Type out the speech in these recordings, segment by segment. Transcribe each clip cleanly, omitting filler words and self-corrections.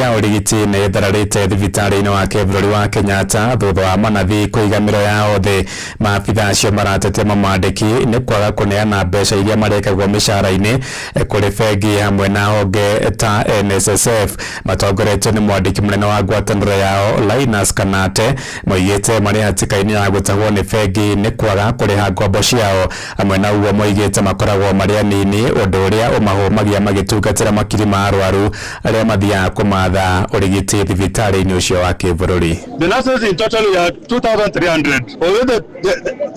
ya urigiti ne thararite thibitari-ini wa kiburi wa Kenyatta thutha wa manathi kuigamiro ya othe. Maabitha acio maratete mamandiki ni kwaga kuneana mbeca iria marekagwo mishahara-ini kuri bengi hamwe na honge ta NSSF. Matongoretio ni mwandiki munene wa ngwataniro yao Linus Kanate moigite mari hatikaini ya gutahwo ni bengi ni kwaga kuriha ngombo ciao. Hamwe na uguo moigite makoragwo mari anini undu uria umahumagia magitungatira makiri ma arwaru aria mathiaga kumatha urigiti thibitari-ini ucio wa kibururi. The nurses in total are 2,300. Although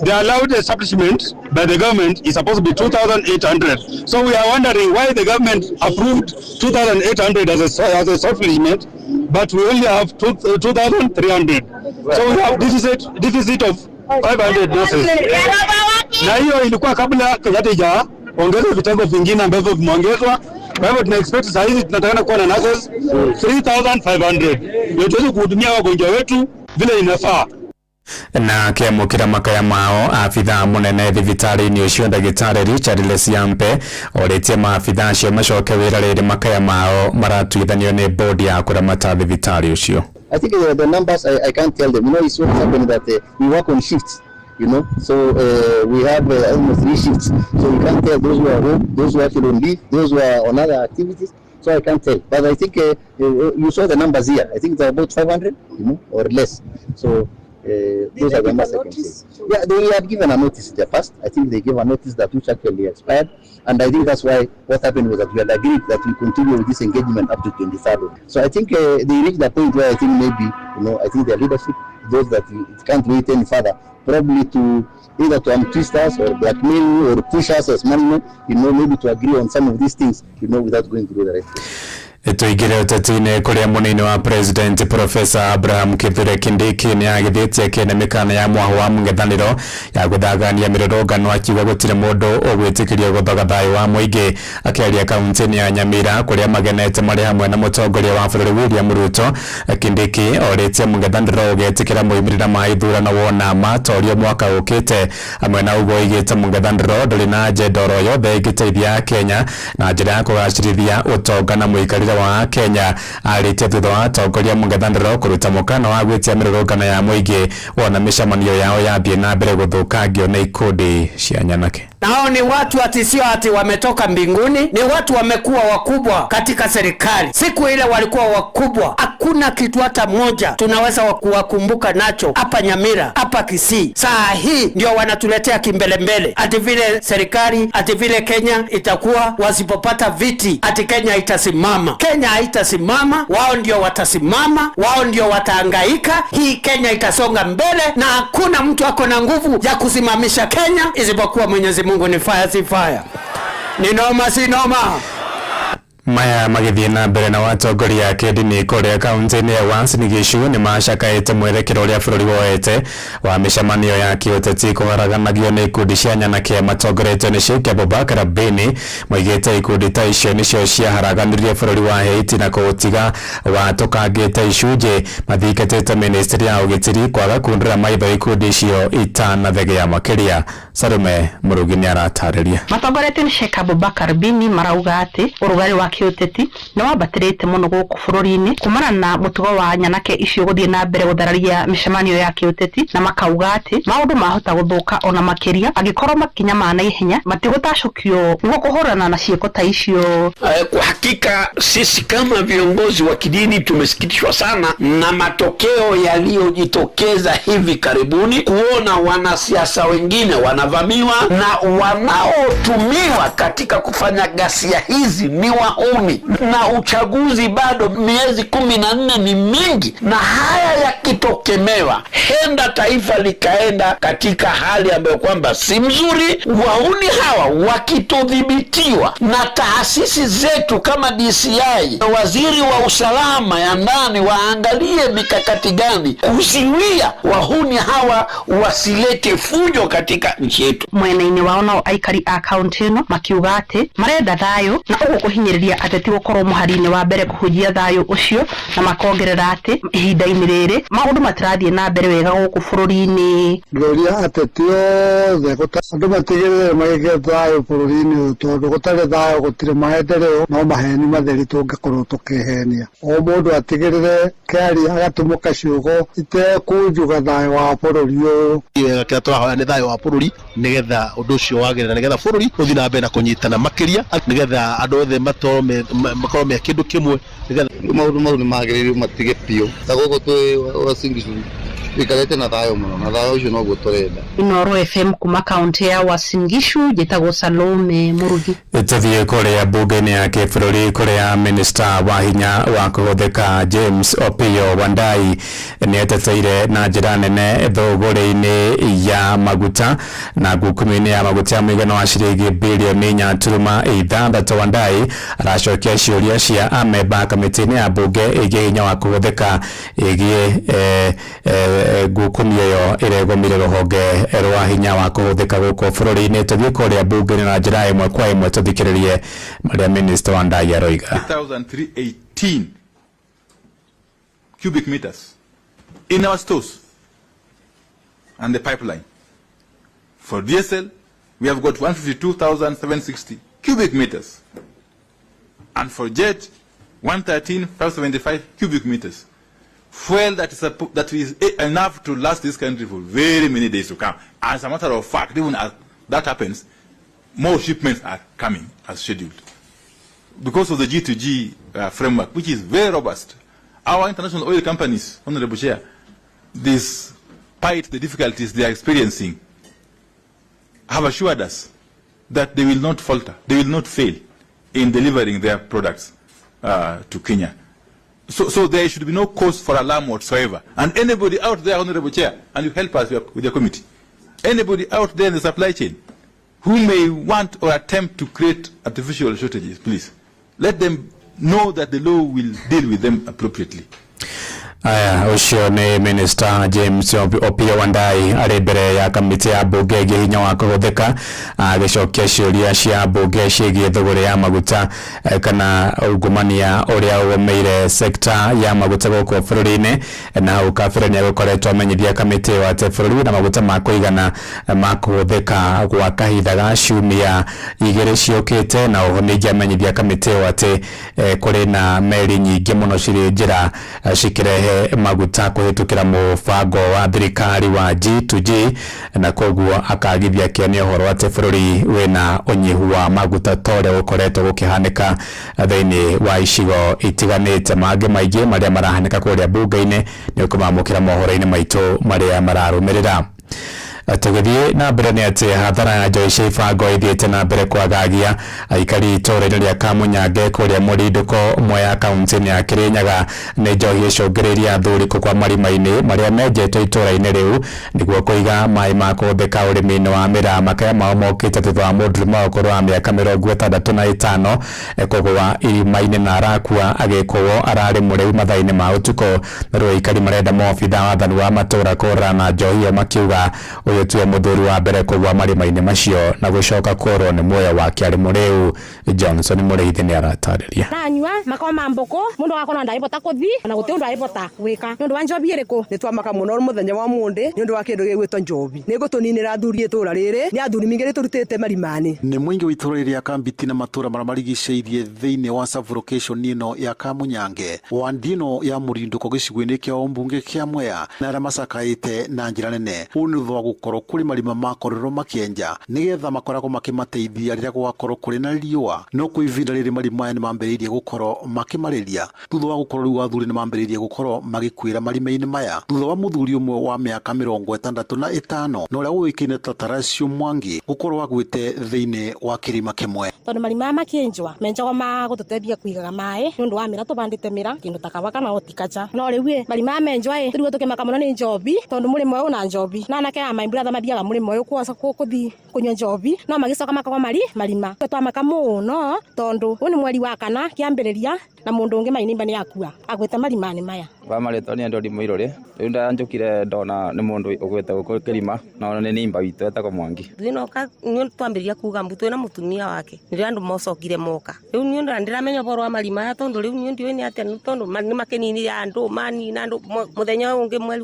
the allowed establishment by the government is supposed to be 2,800. So we are wondering why the government approved 2,800 as a establishment, but we only have 2,300. So we have deficit of 500 nurses. Na hiyo ilikuwa kabla Kenyatta ongeza vitengo vingine ambavyo vimeongezwa. Kwa hivyo tuna expect saa hizi tunataka kuwa na nurses 3,500. Ndio tuweze kuhudumia wagonjwa wetu vile inafaa. Na kiamukira makaya mao afitha munene thibitari-ini ucio ndagitari Richard Lesiampe oritie maabitha acio macoke wira riri makaya mao maratuithanio ni bodi ya kuramata thibitari ucio. I think the numbers I can't tell them. You know, it's what happened that we work on shifts. You know, so we have almost 3 shifts. So you can't tell those who are home, those who are actually on leave, those who are on other activities. So I can't tell. But I think you saw the numbers here. I think it's about 500, you know, or less. So those are the numbers I can say. Yeah, they had given a notice in the past. I think they gave a notice that which actually expired. And I think that's why what happened was that we had agreed that we continue with this engagement up to 23rd. So I think they reached the point where I think maybe, you know, I think their leadership, those that it can't wait any further, probably to either to untwist us or blackmail or push us as money, you know, maybe to agree on some of these things, you know, without going through the right way. Tuigire utetine kuria munini wa President Professor Abraham Kithure Kindiki ni agithitie kene mikana ya mwaho wa mung'ethaniro ya guthagania mirurungano akiuga gutire mundu ugwitikiria guthaga thayu wa muingi. Akiaria kaunti ya Nyamira kuria magenete mari hamwe na mutongoria wa bururi William Ruto, Kindiki oritie mung'ethaniro ugetikira muimirira ma ithurano wona matorio mwaka ukite. Hamwe na ugo igite mung'ethaniro nduri na njendoro yothe igiteithia Kenya na njira ya kugacirithia utonga na muikarire wa Kenya. Aritie thutha wa atongoria mung'ethaniro kuruta mukana wa gwitia mirurungano ya muingi wona micamanio yao yathie na mbere guthukangio na ikundi cia nyanake. Nao ni watu sio ati wametoka mbinguni, ni watu wamekuwa wakubwa katika serikali. Siku ile walikuwa wakubwa, hakuna kitu hata moja tunaweza kuwakumbuka nacho hapa Nyamira, hapa Kisii. Saa hii ndio wanatuletea kimbelembele ati vile serikali, ati vile Kenya itakuwa wasipopata viti ati Kenya itasimama. Kenya haitasimama, wao ndio watasimama, wao ndio watahangaika. Hii Kenya itasonga mbele na hakuna mtu ako na nguvu ya kusimamisha Kenya isipokuwa Mwenyezi Mungu. Ni fire si fire, ni noma si noma. Maya magithie na mbere na watongoria kidini kuria kaunti-ini ya Uasin Gishu ni macakaite mwerekero uria bururi woete wa micamanio ya kiuteti kuharaganagio ni ikundi cia nyanake. Matongoretio ni Sheikh Abubakar Beni moigite ikundi ta icio nicio ciaharaganirie bururi wa Haiti na kuutiga watukangite icunji. Mathikatite ministry ya ugitiri kwaga kundira maitho ikundi icio itanathegea makiria. Sarume Murugi ni aratariria. Matongoretio ni Sheikh Abubakar Beni marauga ati urugari wa kiuteti no wabatirite muno guku bururi-ini kumana na mutugo wa nyanake icio guthie na mbere guthararia micamanio ya kiuteti, na makauga ati maundu mahota guthuka ona makiria agikorwo makinya mana ihenya matigutacukio niguo kuhurana na ciiko ta icio. Kwa hakika sisi kama viongozi wa kidini tumesikitishwa sana na matokeo yaliyojitokeza hivi karibuni, kuona wanasiasa wengine wanavamiwa na wanaotumiwa katika kufanya ghasia hizi ni wahuni, na uchaguzi bado miezi 14 ni mingi. Na haya yakitokemewa, henda taifa likaenda katika hali ambayo kwamba si mzuri. Wahuni hawa wakitodhibitiwa na taasisi zetu kama DCI, waziri wa usalama ya ndani waangalie mikakati gani kuzuia wahuni hawa wasilete fujo katika nchi yetu. Mwene-ini waona aikari a kaunti ino makiuga ati marenda thayo na uguo kuhinyiriria gũteithĩrĩria ateti gũkorwo mũhari-inĩ wa mbere kũhunjia thayũ ũcio na makongerera atĩ ihinda-inĩ rĩrĩ maũndũ matirathiĩ na mbere wega gũkũ bũrũri-inĩ. Gloria ateti othe andũ matigĩrĩre magĩgĩa thayũ bũrũri-inĩ ũyũ tondũ gũtarĩ thayũ gũtirĩ maendeleo no maheni matheri tũngĩkorwo tũkĩhenia. O mũndũ atigĩrĩre kĩaria agatũmũka ciugo itekũnjuga thayũ wa bũrũri ũyũ. Wega kĩrĩa tũrahoya nĩ thayũ wa bũrũri nĩgetha ũndũ ũcio wagĩrĩra nĩgetha bũrũri ũthiĩ na mbere na kũnyitana makĩria nĩgetha andũ othe makorwo me kĩndũ kĩmwe nĩgetha maũndũ mau nĩ magĩrĩirwo matige biũ. Ta gũkũ twĩ Uasin Gishu ikarete na thayũ mũno na thayũ ũcio noguo tũrenda. Inooro FM kuma kaunti ya Uasin Gishu njĩtagwo Salome Murugi. Tũthiĩ kũrĩa mbunge-inĩ ya kĩbũrũri kũrĩa minista wa hinya wa kũhũthĩka James Opiyo Wandayi nĩeteteire na njĩra nene thũgũrĩ-inĩ ya maguta na ngukumio-inĩ ya maguta ya mũigana wa ciringi bilioni 4.6. Wandayi aracokia ciũria cia amemba kamĩtĩ-inĩ ya mbunge ĩgiĩ hinya wa kũhũthĩka ĩgiĩ ngukumio ĩyo ĩregomire rũhonge rwa hinya wa kũhũthĩka gũkũ bũrũri-inĩ. Tũthiĩ kũrĩa mbunge-inĩ na njĩra ĩmwe kwa ĩmwe tũthikĩrĩrie marĩa minista Wandayi aroiga. 318 cubic meters in our stores and the pipeline. For diesel, we have got 152,760 cubic meters. And for jet, 113,575 cubic meters. Fuel that is enough to last this country for very many days to come. As a matter of fact, even as that happens, more shipments are coming as scheduled. Because of the G2G framework, which is very robust, our international oil companies, Honorable Chair, despite the difficulties they are experiencing, have assured us that they will not falter, they will not fail in delivering their products to Kenya. So there should be no cause for alarm whatsoever. And anybody out there, Honorable Chair, and you help us with your committee, anybody out there in the supply chain who may want or attempt to create artificial shortages, please, let them know that the law will deal with them appropriately. Aya, ucio ni Minister James Opiyo Wandayi ari mbere ya kamiti ya mbunge ĩgiĩ hinya wa kũhũthĩka agĩcokia ciũria cia mbunge ciĩgiĩ thũgũrĩ ya maguta kana ungumania ũrĩa ũgomeire sekta ya maguta gũkũ bũrũri-inĩ. Na ukabere nĩ agũkoretwo amenyithia kamiti wa bũrũri na maguta ma kũigana ma kũhũthĩka gwa kahinda ga ciumia igĩrĩ ciũkĩte, na oho ningĩ amenyithia kamiti atĩ kũrĩ na meri nyingĩ mũno cirĩ njĩra cikirehe maguta kuhitukira mubango wa thirikari wa G2G, na koguo akagithia kĩone ũhoro atĩ bũrũri wĩna ũnyihu wa maguta tore ũkoretwo gũkĩhanĩka thĩinĩ wa icigo itiganĩte. Mangĩ maingĩ marĩa marahanĩka kũrĩa mbunge-inĩ nĩ ũkũmamũkĩra mohoro-inĩ maitũ marĩa mararũmĩrĩra. Tũgĩthiĩ na mbere nĩ atĩ hathara ya njoi cia ibango ithiĩte na mbere kwagagia aikari itũũra-inĩ rĩa Kamunyange kũrĩa Mũrindũko Mwea kaunti-inĩ ya Kĩrĩnyaga nĩ njohi ĩcũngĩrĩirie athũri kwa marima-inĩ marĩa menjetwo itũũra-inĩ rĩu nĩguo kũiga maĩ ma kũhũthĩka ũrĩmi-inĩ wa mĩraa. Makaya mao mokĩte thutha wa mũndũrũme wa ũkũrũ wa mĩaka 65 kũgũa irima-inĩ na arakua agĩkũwo ararĩ mũrĩu mathaa-inĩ ma ũtukũ. Narua aikari marenda maobitha wathani wa matũũra kũhũrana na njohi ĩyo makiuga ũyũ tuwe mũthuri wa mbere kũgũa marima-inĩ macio na gũcoka kũrwo nĩ muoyo wake arĩ mũrĩu. Johnson Mũrĩithi nĩ aratarĩria. Nanyua makoma mbũkũ mũndũ akona ndaibota kuthi na gũtĩ ũndũ aibota gwĩka nĩ ũndũ wa njobi ĩrĩkũ. Nĩ twamaka mũno mũthenya wa mũndĩ nĩ ũndũ wa kĩndũ gĩgwĩtwo njobi. Nĩ gũtũninĩra athuri itũũra rĩrĩ nĩ athuri mingĩ tũrutĩte marima-inĩ. Nĩ mũingĩ wa itũũra rĩa Kambiti na matũũra marĩa marigicĩirie thĩinĩ wa sub-location ĩno ya Kamunyange wandi ĩno ya Mũrindũko gĩcigo-inĩ kĩa ũmbunge kĩa Mwea na arĩa macakaĩte na njĩra nene. Ũũ nĩ thutha wa gũkorwo kũrĩ marima makorerwo makĩenja nĩgetha makoragwo makĩmateithia rĩrĩa gũgakorwo kũrĩ na riũa. No kwa ivinda rĩrĩ marima nĩ mambĩrĩirie gũkorwo makĩmarĩria thutha wa gũkorwo rĩu athuri nĩ mambĩrĩirie gũkorwo magĩkuĩra marima-inĩ maya thutha wa mũthuri ũmwe wa mĩaka 65 na ũrĩa ũĩkaine ta Tarasio Mwangi gũkorwo agwĩte thĩinĩ wa kĩrima kĩmwe. Tondũ marima makĩenjwa menjagwo ma gũtũteithia kũigaga maĩ nĩ ũndũ wa mĩra tũbandĩte mĩra kĩndũ ta kawa kana otikacha. No rĩu marima menjwa rĩu tũkĩmaka mũno nĩ njobi tondũ mũrĩmo ũyũ na njobi na anake a my brother mathiaga mũrĩmo ũyũ kuthi kunywa njobi no magĩcoka makagwa marima. Twamaka mũno tondũ ũyũ nĩ mweri wa kana kĩambĩrĩria na mũndũ ũngĩ mainimba nĩ akua agwĩte marima-inĩ maya. Bamaretwo ni Andoni Muiruri riu ndanjukire ndona ni mundu ugwete guko Kirima na ni nimba witu etagwo Mwangi thinoka ni twambiria kuga mbutu na mutumia wake ni andu mocokire moka riu ni ndiramenya boro wa marima ya tondu riu ni ndiwe ni atia tondu ni makinini ya andu mani na andu muthenya ungi mweri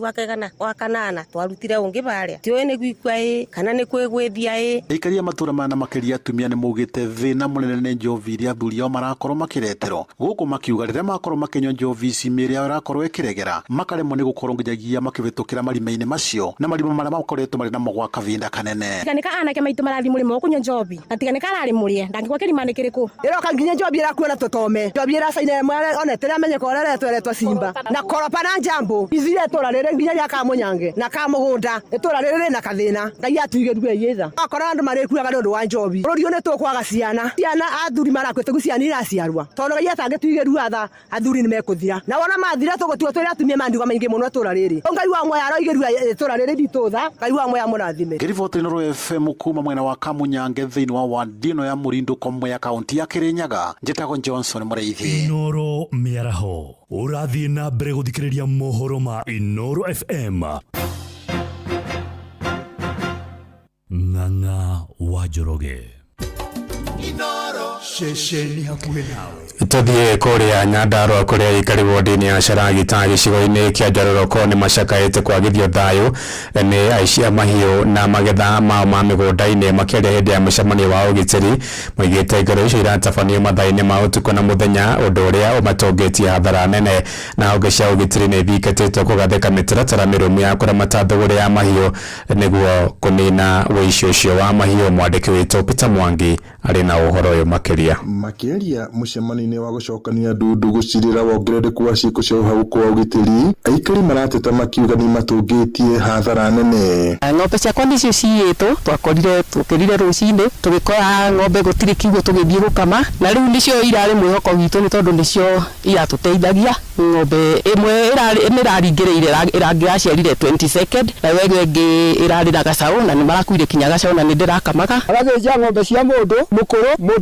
wa kanana twarutire ungi baria tiwe ni gwikwa kana ni kwigwithia ikaria matura mana makiria atumia ni mugite thina munene ni njovi iria athuri ao marakorwo makireterwo guku makiuga riria makorwo makinywa njovi ici mĩĩrĩ yao irakorwo ikiregera makaremwo ni gukorwo nginyagia makivitukira marima-ini macio na marima maria makoretwo mari namo gwa kavinda kanene tiganika anake maitu marathi murimo kunywa njovi na tiganika arari murie ndangikwa kirima ni kiriku iroka nginya njovi irakuona tutome njovi iracaine mware one tira menye korere tweretwa Simba na koropa na njambo izire tora rere nginya ya Kamunyange na Kamugunda itora rere na kathina ngai atuigirwe yitha akora andu marikuaga ndu wa njovi rori one tukwaga ciana athuri marakwete guciani iraciarwa tondu ngai atangituigirwe atha athuri ni mekuthira na wona mathira tugutua twira atumia mandiga maingi muno tora riri ngai wa moya aroigirwe tora riri ditutha ngai wa moya murathime Kiriboti Noro FM kuma mwena wa Kamunyange thiini wa wandino ya Murindu komwe ya kaunti ya Kirinyaga njitagwo Johnson Mureithi Inoro miaraho urathi na mbere guthikiriria mohoro ma Inoro FM Ng'ang'a wa Njoroge Inoro shesheni hakuhe nawe tuthie kuria Nyandarua kuria ikari wodini ya Sharagita gicigo-ini kia Njororoko ni macakaite kwagithio thayu ni aici a mahiu na magetha mao ma migunda-ini makiaria hindi ya micemanio wa ugitiri moigite ngero icio iratabanio mathaa-ini ma utuku na muthenya undu uria umatongetie hathara nene na honge cia ugitiri ni thikatitwo kugathika mitaratara mirumu ya kuramata thogora ya mahiu niguo kunina wici ucio wa mahiu. Mwandiki witũ Peter Mwangi ari na uhoro uyu makiria mucemanio-ini wa gucokania ndundu gucirira wongerereku wa ciiko cia hau kwa ugitiri aikari marateta makiuga ni matungitie hathara nene. Ng'ombe ciakwa nicio ciitwo tukirire rucini tugikora ng'ombe gutiri kiugo tugithie gukama na riu nicio irari mwihoko witu ni tondu nicio iratuteithagia. Ng'ombe imwe iraringiriire irangiaciarire 22nd na wege ngi irari na gacaũ na ni marakuire kinya gacaũ na ni ndirakamaga arathĩnja ng'ombe cia mundu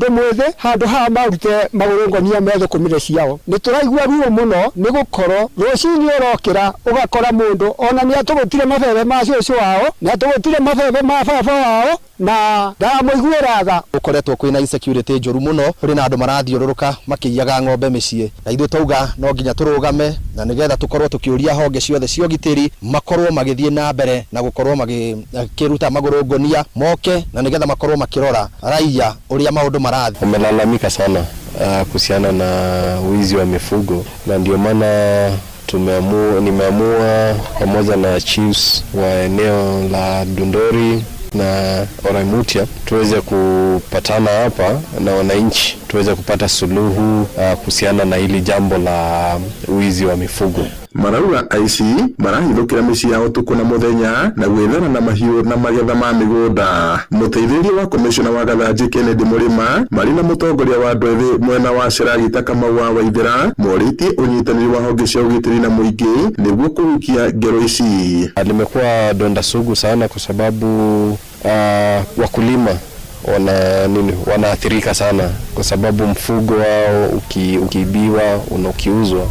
mwithi handu ha marute magurungonia metho kumire ciao ni turaigua ruo muno ni gukorwo rucini urokira ugakora mundu ona ni atugutire mabebe ma ciucio wao ni atugutire mabebe ma baba wao na ndamuiguira tha ukoretwo kwina insecurity njuru muno uri na andu marathiururuka makiyaga ng'ombe micii na ithu tauga no nginya turugame na nigetha tukorwo tukiuria honge ciothe cia ugitiri makorwo magithie na mbere na gukorwo magikiruta magurungonia moke na nigetha makorwo makirora raia uria maundu marathi. Umelalamika sana kuhusiana na wizi wa mifugo na ndio maana nimeamua pamoja na chiefs wa eneo la Dundori na Oraimutia tuweze kupatana hapa na wananchi tuweze kupata suluhu kuhusiana na hili jambo la wizi wa mifugo. Marauga aici marahithukira micii yao tuku na muthenya na gwithana na mahiu na magetha ma migunda. Muteithĩrĩria wa komishona wa Gathanji Kennedy Murima mari na mutongoria wa andu ethĩ mwena wa Sharagita Kamau wa Waithera morĩtie unyitanĩri wa honge cia ugitiri na muingi nĩguo kuhukia ngero ici. Limekuwa donda sugu sana kwa sababu wakulima wanaathirika sana kwa sababu mfugo wao ukiibiwa ukiuzwa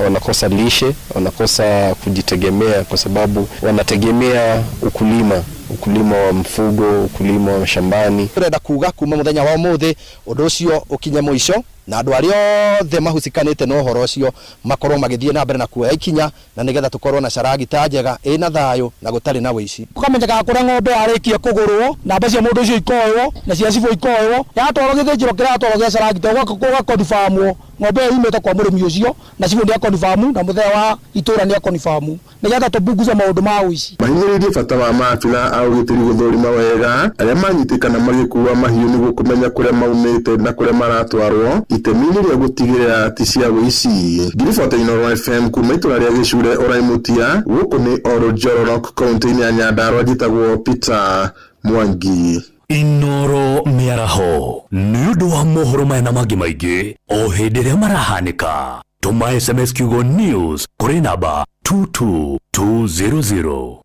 wanakosa lishe, wanakosa kujitegemea kwa sababu wanategemea ukulima wa mfugo, ukulima wa shambani. Turenda kuga kuma muthenya wa umuthi undu ucio ukinye muico na andu ario othe mahusikanite no horo ucio makorwo magithie na mbere na kuoya ikinya na nigetha tukorwo na Sharagita njega ina thayo na gutari na wici. Ukamenyeka kura ng'ombe arikie kugurwo namba cia mundu ucio ikoywo na cia cifo ikoywo yatwaro githĩnjĩro kiratwaro gia Sharagita ugakonfirmwo ng'ombe imete kwa murimi ucio na cifo ndia konfirmu na muthea wa itura ndia konfirmu nigetha tubunguze maundu ma wici. Mahithĩrĩirie bata wa maabitha a ugitiri guthũrima wega aria manyitikana magikuua mahiu nĩguo kumenya kuria maumĩte na kuria maratwarwo itemi-inĩ rĩa gutigĩrĩra ti cia wici. Ngiriboti Inoro FM kuma itura rĩa Gicure Oraimutia gũkũ nĩ Oro Njororok kaunti-inĩ ya Nyandarua njĩtagwo Peter Mwangi. Inoro miaraho nĩ ũndũ wa mohoro maya na mangĩ maingĩ o hĩndĩ ĩrĩa marahanĩka tuma SMS kiugo news kũrĩ namba 22200.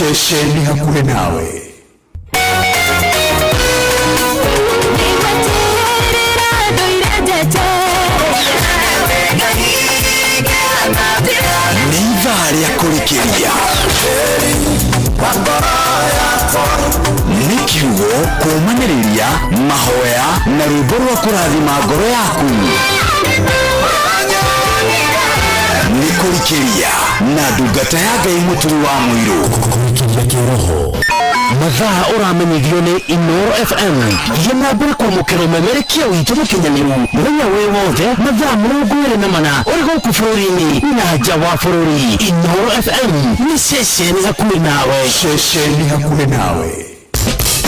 Shesheni hakuhe nawe. Nivari ya kurikiria nikiugo kumaniriria mahoya na rwimbo rwa kurathima ngoro yaku nikurikiria na ndungata ya Ngai muturi wa muiru kurikiria kiroho mathaa uramenyithio ni Inoro FM yemabura kwa mukero memerekia wito mukenyaniru muthenya wi wothe mathaa 24 uri guku bururi-ini na nja wa bururi. Inoro FM ni ceceni hakuhi nawe, ceceni hakuhi nawe.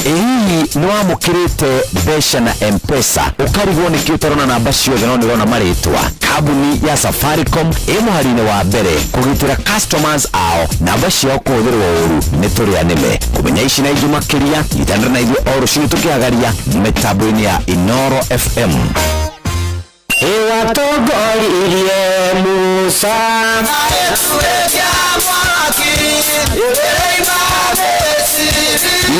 Hii ni wamukirite besha na M-Pesa ukarigwo ni kiutarona namba ciothe no nirona maritwa kabuni ya Safaricom muharine wa mbere kugitira customers ao namba ciao kuthirwo uru ni turi anime kumenya ici na ingi makiria itandra na ithu oro cini tukiagaria mitambo-ini ya Inoro FM. Watongoririe Musa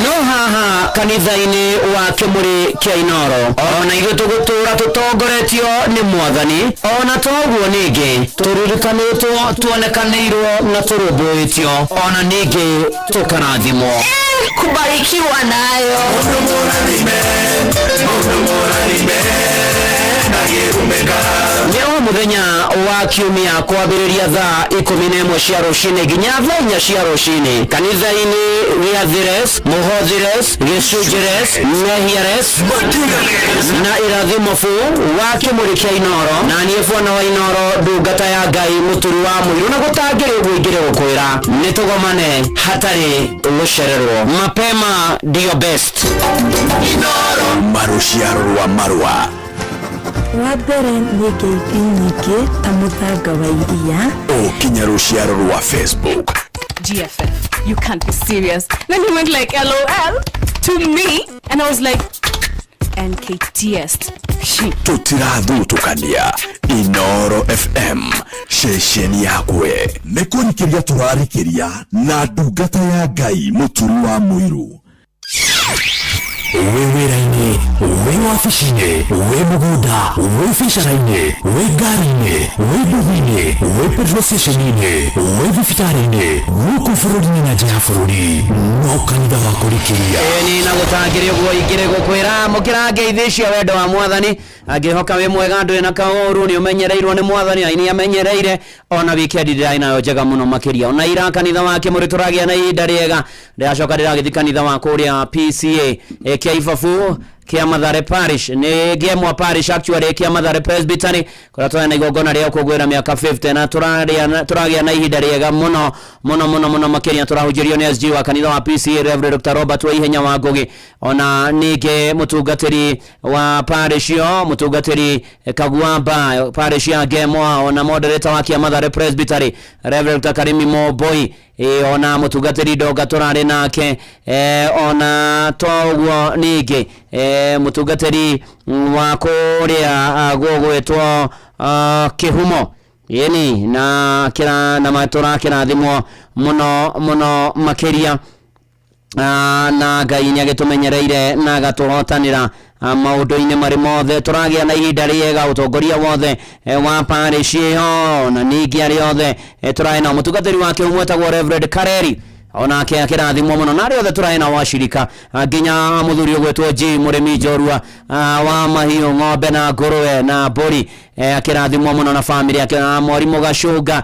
no haha kanitha-ini wake muri kia Inoro ona ithu tugutura tutongoretio ni Mwathani ona toguo ningi turirikanitwo tuonekanirwo na turumbuitio ona ningi tukarathimwo kubarikiwa nayo Leo muthenya wa kiumia kwambiriria thaa 11 cia rucini nginya thaa 4 cia rucini kanitha-ini ria Thires, Muhothires, Gicunjires, Mehiares na irathimo fu wa kimuri kia Inoro na nie bwana wa Inoro ndungata ya Ngai muturi wa muiru na gutangire gwingire gukwira nitugomane hatari gucererwo mapema ndio best Inoro maruciaro rwa marwa wabere nigeithi nyingi ta muthanga wa iria kinya ruciaro rwa Facebook GFF, you can't be serious. Then he went like LOL to me and I was like NKTS. Tutirathutukania Inoro FM ceceni yakwe nikurikiria turarikiria na ndungata ya Ngai muturi wa muiru wewera-ini we wabici-ini we mugunda we bicara-ini we ngari-ini we nduthi-ini we petrol station-ini we thibitarĩ-ini guku bũrũri-inĩ na nja ya bũrũri no kanitha wa kũrikĩria ni na gũtangĩria guo ingĩrĩ gũkwĩra mũkĩra ngeithi cio wendo wa Mwathani angĩhoka wĩ mwega ndũrĩ na kaũru nĩ ũmenyereirwo nĩ Mwathani aini amenyereire ona wikendi ndĩrarĩ nayo njega mũno makĩria ona ira kanitha wake mũrĩ tũragĩa na ihinda rĩega ndĩracoka ndĩragĩthi kanitha wa kũrĩa PCA kia Ibabu kia Mathare Parish ni Gemwa Parish actually kia Mathare Presbytery kwa twana na igongona rĩa kũgwĩra miaka 50 na tũragĩa na ihinda rĩega mũno makĩria tũrahujirio ni SG wa kanitha wa PCA Reverend Dr. Robert Waihenya wa Ngugi ona ningĩ mutungatĩri wa parish yo mutungatĩri Kagwamba parish ya Gemwa ona moderator wa kia Mathare Presbytery Reverend Dr. Karimi Moboi ona mutungatĩri Doga tũrarĩ nake ona toguo ningĩ mutungatĩri wa kũrĩa gũgwĩtwo Kihumo yeni na kira na matura kirathimwo muno makĩria na Ngai nĩagĩtũmenyereire na agatuhotanĩra maũndũ-inĩ marĩ mothe tũragĩa na ihinda rĩega ũtongoria wothe wa parish ĩyo na ningĩ arĩ othe tũrarĩ na mũtungatĩri wake ũmwetagwo Reverend Kareri ona kia kirathimwo muno na riothe tũrarĩ na washirika nginya mũthuri ũgwĩtwo G mũrĩmi njorua wa mahiũ ng'ombe na ngũrwe na mbũri akirathimwo muno na family yake na Mwarimũ Gacũnga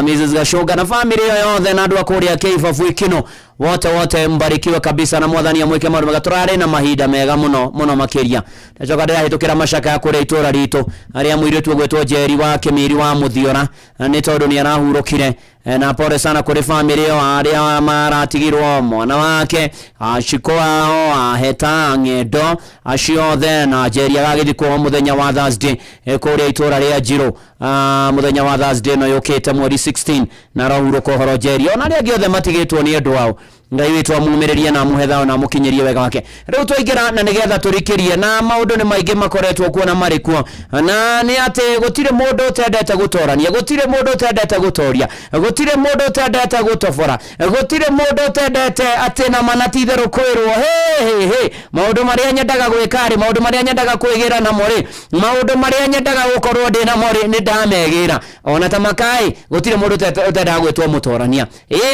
Mrs. Gacũnga na family yothe na andũ a kũrĩa Kĩibabu Ikino wote mbarikiwe kabisa na Mwathani amwĩke maũndũ mega tũrarĩ na mahinda mega muno makĩria ndacoka ndĩrahĩtũkĩra macaka ya kũrĩa itũra ritũ arĩa mũirĩtu ũgwĩtwo Njeri wa Kĩmiri wa Mũthiora nĩ tondũ nĩ arahurũkire na pole sana kũrĩ family yo arĩa maratigirwo mwana wake Ashikoao Heta Ng'endo aciothe na Njeri agagĩthikwo mũthenya wa Thursday kũrĩa itũra rĩa Njirũ muthenya wa Thursday no yokete mweri 16 na rahurũko horo njeri ona rĩa giothe matigĩtwo nĩ andũ ao Ngai witũ amumererie na muhetha na mukinyerie wega wake riu twaingĩra na nigetha turikirie na maundu ni maingi makoretwo kuona marĩ kuo na ni ati gutire mundu utendete gutorania gutire mundu utendete gutoria gutire mundu utendete gutobora gutire mundu utendete ati na manatitherũ kwirwo he maundu maria nyendaga gwikari maundu maria nyendaga kwĩgira na mori maundu maria nyendaga gukorwo ndi na mori ni ndamegira ona ta makai gutire mundu utendete gwitwo mutorania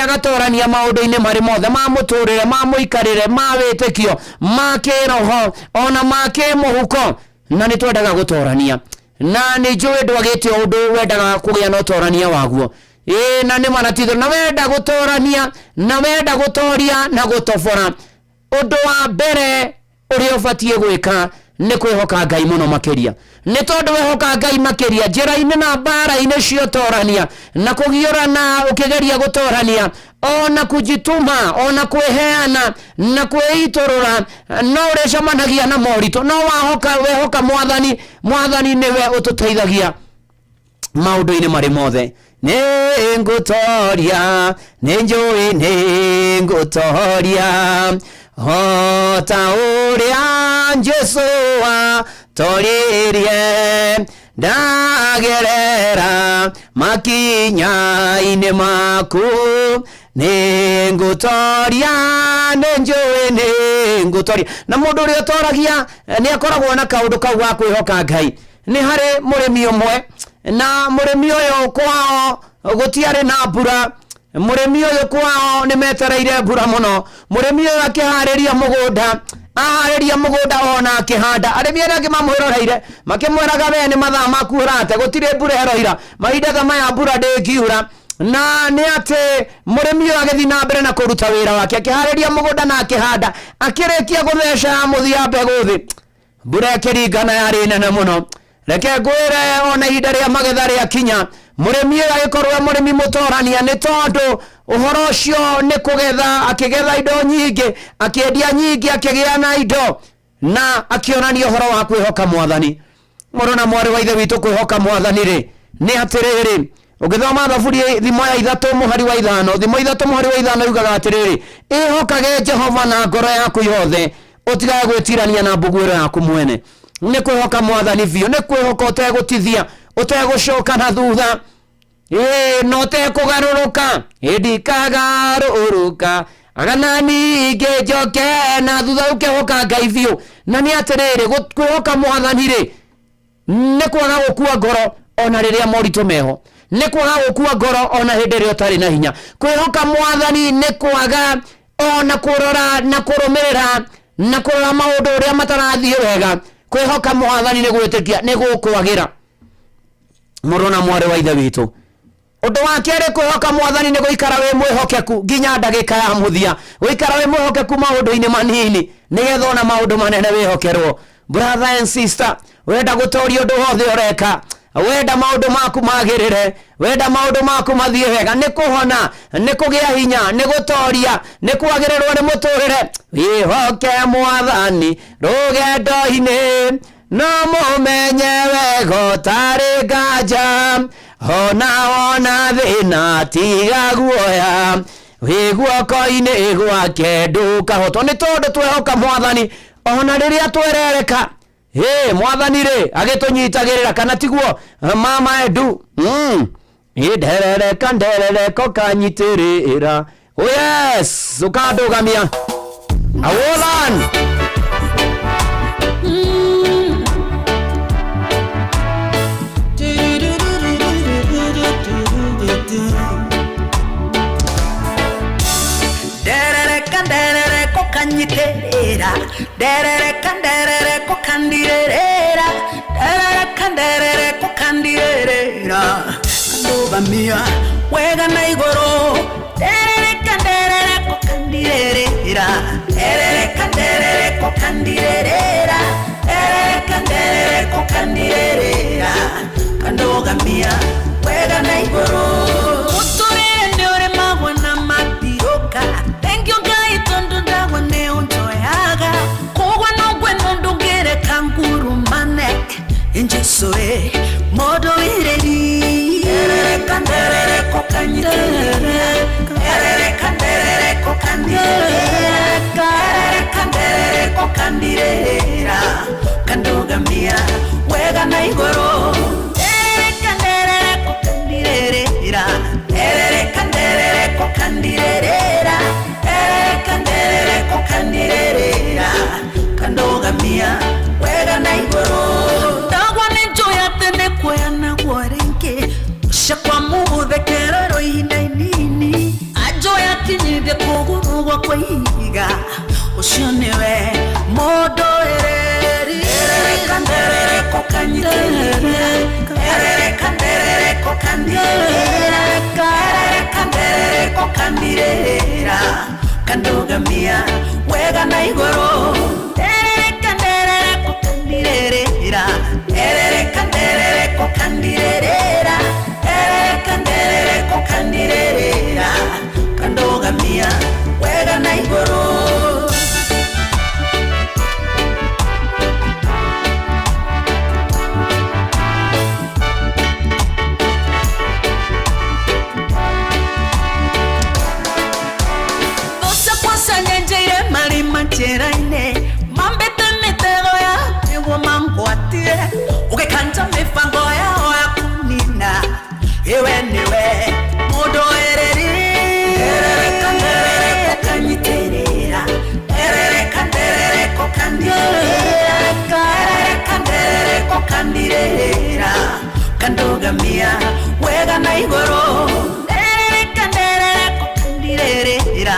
agatorania maundu-ini mari mothe ma muturire ma muikarire ma witikio ma kiroho ona ma kimuhuko na ni twendaga gutorania na ni njui ndwagite undu wendaga kugia na utorania waguo na ni manatitho na wenda gutorania na wenda gutoria na gutobora undu wa mbere uri ubatie gwika ni kwihoka Ngai muno makiria ni tondu wehoka Ngai makiria njira-ini na mbara-ini cio torania na kugiorana ukigeria gutorania ona kujituma ona kweheana na kweitorora no urecemanagia na morito no wehoka mwathani niwe ututeithagia maundu-ini mari mothe ni ngutoria ni njui ni ngutoria ta uria Jesu toririe ndagerera makinya-ini maku ni ngutoria ni njui ni ngutoria na mundu uria utoragia ni akoragwo na kaundu kau ga kwihoka Ngai ni hari murimi umwe na murimi uyu kwao gutiari na mbura murimi uyu kwao ni metereire mbura muno murimi uyu akihariria mugunda ona akihanda arimi arĩa mamwĩroreire makimweraga we ni mathaa maku urate gutire mbura heroira mahinda maya mbura ndĩngiura na ni ati murimi uyu agĩthi na mbere na kuruta wĩra wake akihariria mugunda na akihanda akirikia gutheca muthia mbegu thi mbura ĩkĩringana yarĩ nene muno reke ngwĩre ona ihinda rĩa magetha rĩakinya murimi uyu agĩkorwo murimi mutorania ni tondu uhoro ucio ni kugetha akigetha indo nyingi akiendia nyingi akigĩa na indo na akionania uhoro wa kwihoka mwathani murona mwari wa ithe witu kwihoka mwathani ri ni atiriri ugithoma thaburi thimo ya 3 muhari wa 5 thimo 3 muhari wa 5 yugaga atiriri ihokage Jehova na ngoro yaku yothe utigaye gwitirania na mbuguĩro yaku mwene ni kwihoka mwathani biũ ni kwihoka utegutithia utegucoka na thutha no tekugaruruka ndikagaruruka agana ninge njoke na thutha ukihoka Ngai biũ na ni atiriri kwihoka mwathani ri ni kwaga gukua ngoro ona riria moritu meho ni kwaga gukua ngoro ona hindi ĩrĩa ũtarĩ na hinya kwihoka mwathani ni kwaga ona kurora na kurumirira na kurora maundu uria matarathie wega kwihoka mwathani ni gwitikia ni gukwagira murona mwari wa ithe witu undu wa kere kwihoka mwathani ni guikara we mwihokeku nginya ndagika ya muthia guikara we mwihokeku maundu-ini manini nigetha ona maundu manene wihokerwo brother and sister wenda gutoria undu wothe ureka wenda maundu maku magirire wenda maundu maku mathie wega ni kuhona ni kugia hinya ni gutoria ni kwagirirwo ni muturire wihoke mwathani rugendo-ini no mumenye wega tari nganja ona thina tiga guoya wi guoko-ini gwake ndukahotwo ni tondu twehoka mwathani ona riria twerereka mwathani ri agitunyitagirira kana tiguo mama edu nderereko kanyitirira yes ukandugamia awolan nderereko kanyitirira nderereko kandirerera nderereko kandirerera kandugamia wega na igoro nderereko kandirerera nderereko kandirerera nderereko kandirerera kandugamia wega na igoro muturire ndi uri magwa na matiroka thank you Ngai tondu ndagwa ni unjoyaga kugwa nogwe nondungire kanguru manek injesoe modo ireri kukandirera kandogamia wega na igoro kanderere kukandirera kanderere kukandirera kanderere kukandirera kandogamia wega na igoro tagwa nenjoya tene kwena gwarenke shakwa mude kerero inini ajoya kinyide kugurugwa kwiga ushoniwe modo ereri kanderere kokanyiterera kanderere kokandira kanderere kokandirera kandogamia wega na igoro kanderere kokandirera kanderere kokandirera kanderere kokandirera kandogamia wega na igoro. Cheraine mambete mitego ya ewo mangwatie ukekanta mifango ya oya kunina ewe niwe modo ereri kanderere kokanyiterera kanderere kokandirera kanderere kokandirera kandogamia wega na igoro kanderere kokandirera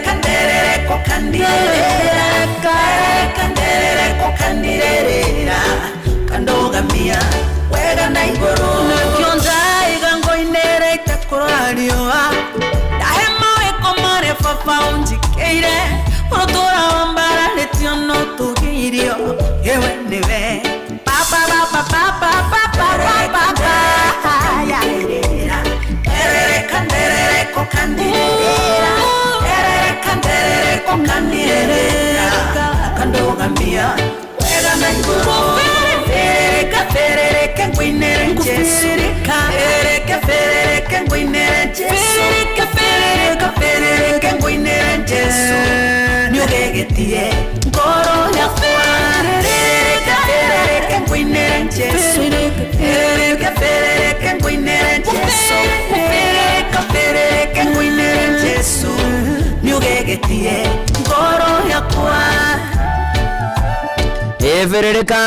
kanderere kokandirera kanderere kokandirera kandogamia wega na igoro nakionza igango inere takorarioa dahema ekomare fafa unjikeire protora wambara letiono tugirio ewe neve papa papa papa papa papa ya kanderere kokandirera kanderere kokandirera kandogamia wega na igoro ferere kengwinere Jesu ferere kengwinere Jesu ferere kengwinere Jesu nyogegetie ngoro ya ferere kengwinere Jesu ferere kengwinere Jesu ferere kengwinere Jesu nyogegetie ngoro yakwa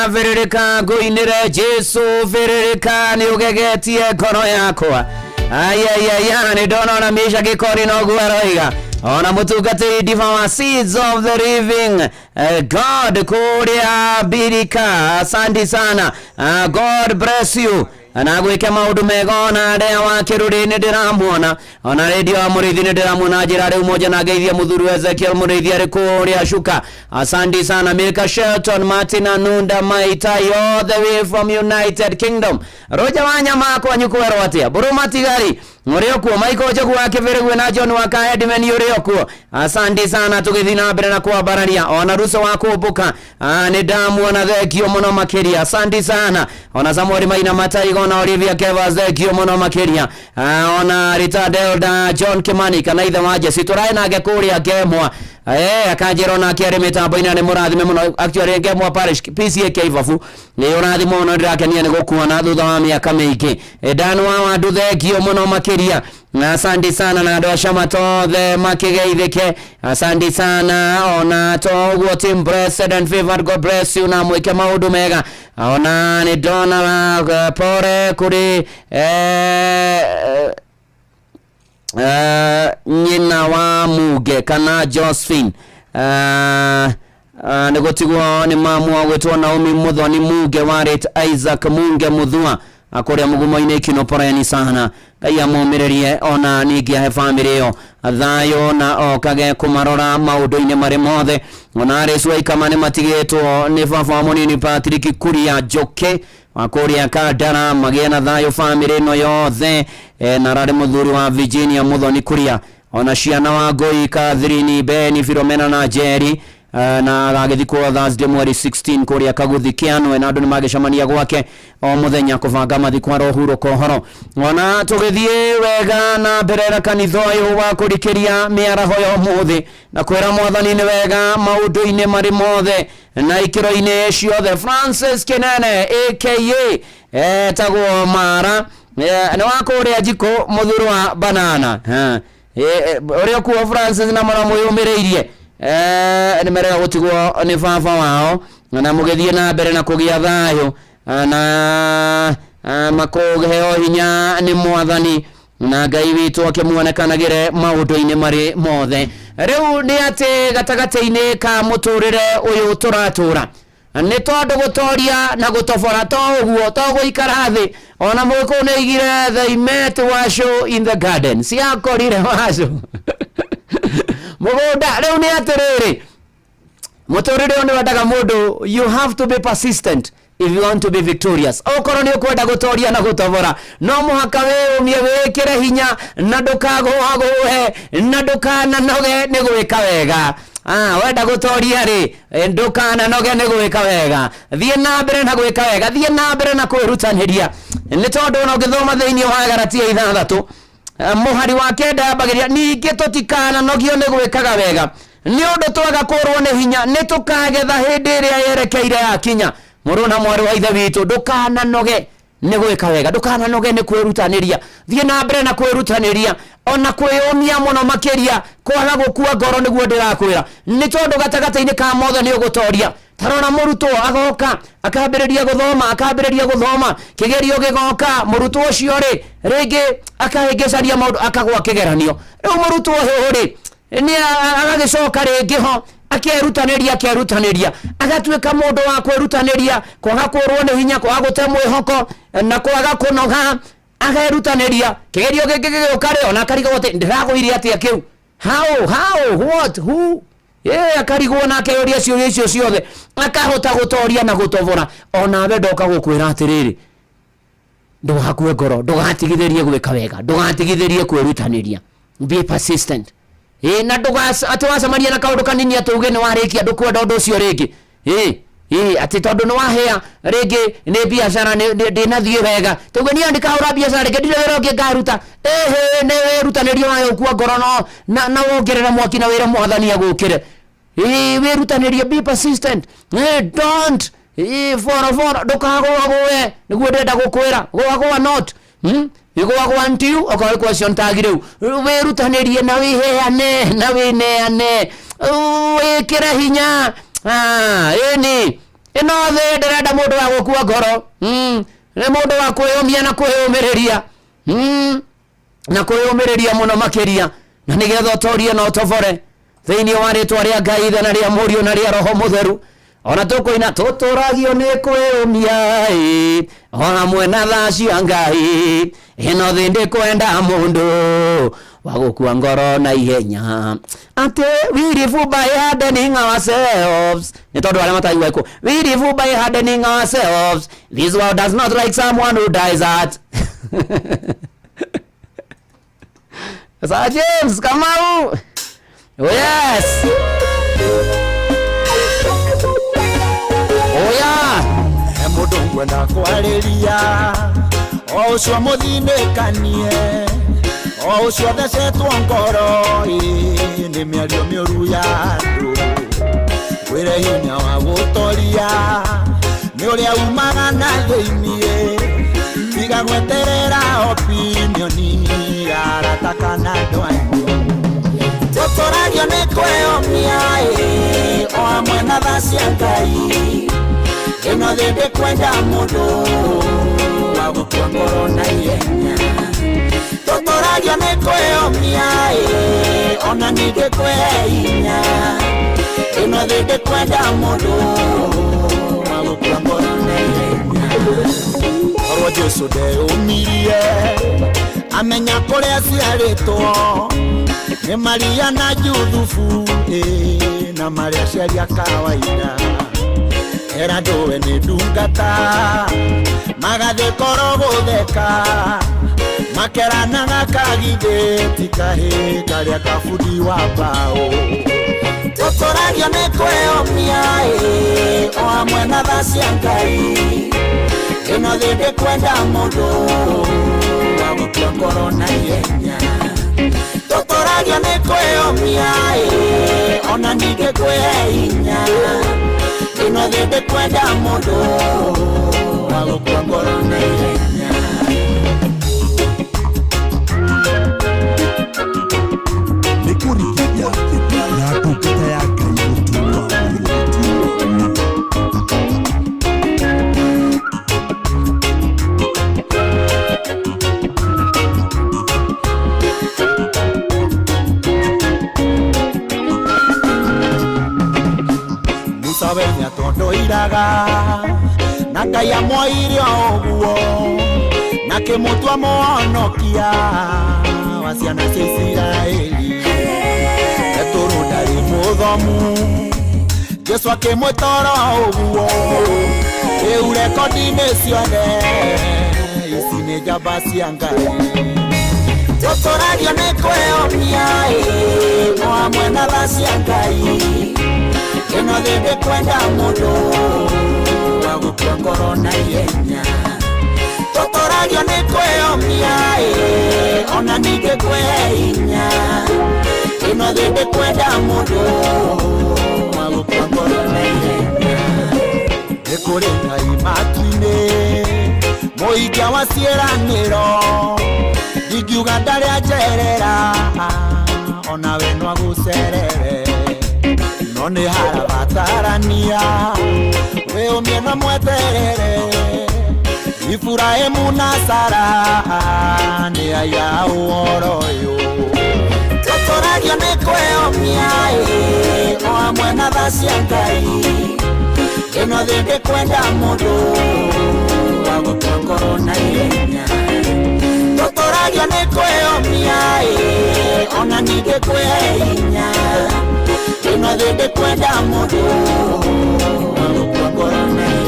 Verereka goinere Jesu verereka nyogegetie ngoro yakwa ayayaya ni dona na misha gikori no gueroiga ona mutugatiri diva Seeds of the Living God kuria birika asante sana God bless you anagwike maundu mega ona aria wakiruri-ini ndiramuona ona radio ya Muriithi ndiramuona njira riu moja na geithia muthuru Ezekiel Muriithi ari kuria shuka asante sana Milka Shelton Martin Anunda Maitai all the way from United Kingdom roja wanyama kwa nyukwero atia Buruma Tigari Ngorio kuo Michael Jogu wake Veregwe na John waka Edmund Yorio kuo asante sana tugithina mbere na kwa bararia ona ruso wako buka ni damu ona thekio muno makiria asante sana ona Samuel Maina Mataigo ona Olivia Keva thekio muno makiria ona Rita Delda John Kimani kana ithe waje siturai na ngekuria gemwa akanjira na kiari mitambo ina ni murathime muno actually gemwa parish PCK ivafu ni urathimo no ndirakenia ni gukuona thutha wa miaka mingi danwa wa nduthekio muno makiria asante sana na ndo shamato the makigeithike asante sana ona toguo team blessed and favored God bless you na mwike maundu mega ona ni dona pore kuri nyina wa muge kana Josephine negotigwo ni mamu agwetwo Naomi Muthoni muge warit Isaac munge muthua akoria mugumo-ini kinoporani sana ngai amumirerie ona ningi ahe family yo thayo na okage kumarora maundu-ini mari mothe ona arecua ikamane matigitwo ni baba munini Patrick Kuria Njoke akoria Kandara magie na thayo family no yothe na rari muthuri wa Virginia Muthoni Kuria ona ciana wa Ngoi Catherine Beni Philomena na Jerry na agagithikwo Thursday mweri 16 kuria Kaguthi Kiano na andu ni magicamania gwake o muthenya kuvanga mathiko rohuro kohoro ona tugithie wega na berera kanitho uyu wa kurikiria miaraho ya muthi na kwera mwathani ni wega maundu-ini mari mothe na ikiro-ini ciothe. Francis Kinene aka tagwo Mara ni wakuria jiko muthuru wa banana uria kuo Francis na mara muyumireirie ni merega gutigwo ni baba wao na mugithie na mbere na kugia thayo na makogeheo hinya ni mwathani na Ngai witu akimuonekanagire maundu-ini mari mothe. Riu ni ati gatagati-ini ka muturire uyu turatura ni tondu gutoria na gutobora to uguo to guikara thi ona muku ni igire they met washo in the garden cia korire washo mugunda. Riu ni atiriri muturire ni wadaga mundu you have to be persistent if you want to be victorious. Okoro ni ukwenda gutoria na gutobora no muhaka we umie wikire hinya na ndukagwe na ndukana noge ni gwika wega. Wenda gutoria ri ndukana noge ni gwika wega. Thie na mbere na gwika wega, thie na mbere na kwirutaniria ni tondu no ngithoma thiini wa Galatia 6 muhari wa kenda ambagiria ningi tutikana nogio ni gwikaga wega ni undu twaga kurwo ni hinya ni tukagetha hindi iria yerekeire yakinya. Muruna mwari wa ithe witu ndukana noge ni gwika wega, ndukana noge ni kwirutaniria. Thie na mbere na kwirutaniria ona kwiyumia muno makiria kwaga gukua ngoro niguo ndirakwira ni tondu gatagati-ini ka mothe ni ugutoria. Tarona murutwo agoka akambiriria guthoma kigerio gigoka murutwo ucio ri ringi akahingicaria maundu akagwa kigeranio. Riu murutwo uri ni agagicoka ringi ho akerutaniria agatuika mundu wa kwirutaniria kwaga kurwo ni hinya kwaga gutemwe hoko na kwaga kunoga agerutaniria kigerio gigokare ona akarigo wote ndiragwire atia kiu how what who akarigwo na akeoria ciuria icio ciothe akahota gutoria na gutobora ona we ndoka gukwira atiriri ndugakue ngoro ndugatigithirie gwika wega ndugatigithirie kwirutaniria be persistent na atiwacamaria na kaundu kanini atuge ni warikia ndukwenda undu ucio ringi ati tondu ni wahea ringi ni biashara ndina thie wega tuge ni andika ura biashara ringi ndire wira ungi ngaruta ni wirutaniria wayo kwa ngoro na wongerera mwaki na wira mwathani agukire wirutaniria be persistent don't fora ndukagwe niguo ndenda gukwira gwa not igwa ntiu okawe question tag riu wirutanirie na wiheane na wineane wikire hinya eni ino the ndirenda mundu wa gukua ngoro ni mundu wa kwiyumia na kwiyumiriria na kwiyumiriria muno makiria na nigetha utorie na utobore thiini wa ritwa ria Ngai na ria Murio na ria Roho Mutheru ona tukoina tuturagio ni kwiyumia ona mwena tha cia Ngai ino thi ndi kwenda mundu wa gukua ngoro na ihenya ati we live by hardening ourselves ni tondu aria mataiwa iko we live by hardening ourselves this world does not like someone who dies at Sir James Kamau oh yes mundu ngwenda kwariria o ucio muthinekanie o ucio thecetwo ngoro ni miario miuru ya andu wire hinya wa gutoria ni uria umaga na thiini tiga gweterera opinioni aratakana ndwanyu tutoragio ni kwiyumia o amwe na tha cia Ngai ino thindi kwenda mundu wa gukua ngoro na ihenya tutoragio ni kwiyumia ona ningi kwihinya ino thindi kwenda mundu wa gukua ngoro na ihenya orwo Jesu ndeumirie amenya kuria ciaritwo ni Maria na Juthufu na Maria ciaria kawaida era ndowe ni ndungata magathe koro gutheka makeranaga kagitheti kahi karia kabundi wa mbao Totoragia nekweomia o hamwe na tha cia Ngai ino thinde kwenda mundu wa gutua ngoro na ihenya. Totoragia nekweomia ona ningĩ kwĩhe hinya ino thinde kwenda mundu wa gutua ngoro na ihenya. Nikurikia na ndungata ya Ngai Mũturi wa Musa wenya tondo iraga na Ngai amwoire ũguo na kĩmũtua mũhonokia wa ciana cia Isiraeli. Petero ndarĩ mũthomu Jesu akĩmwĩtara ũguo rĩu rekondi-inĩ ciothe ici nĩ njamba cia Ngai. Totoragia nĩkwĩyomia o hamwe na tha cia Ngai ĩno thĩndĩ kwenda mũndũ wa gũtua ngoro na ihenya. Totoragia nĩkwĩyomia ona ningĩ kwĩhe hinya ĩno thĩndĩ kwenda mũndũ wa gũtua ngoro na ihenya. Nĩ kũrĩ Ngai matu-inĩ mũhingĩa wa ciĩranĩro ingiuga ndarĩ anjerera ona we no agũcerere no nĩ harabatarania wĩyũmie na mweterere. Iburahĩmu na Sara nĩ aya ũhoro ũyũ. Totoragia nĩkwĩyomia o hamwe na tha cia Ngai ĩno thĩndĩ kwenda mũndũ wa gũtua ngoro na ihenya. Totoragia nĩkwĩyomia ona ningĩ kwĩhe hinya ĩno thĩndĩ kwenda mũndũ wa gũtua ngoro na ihenya.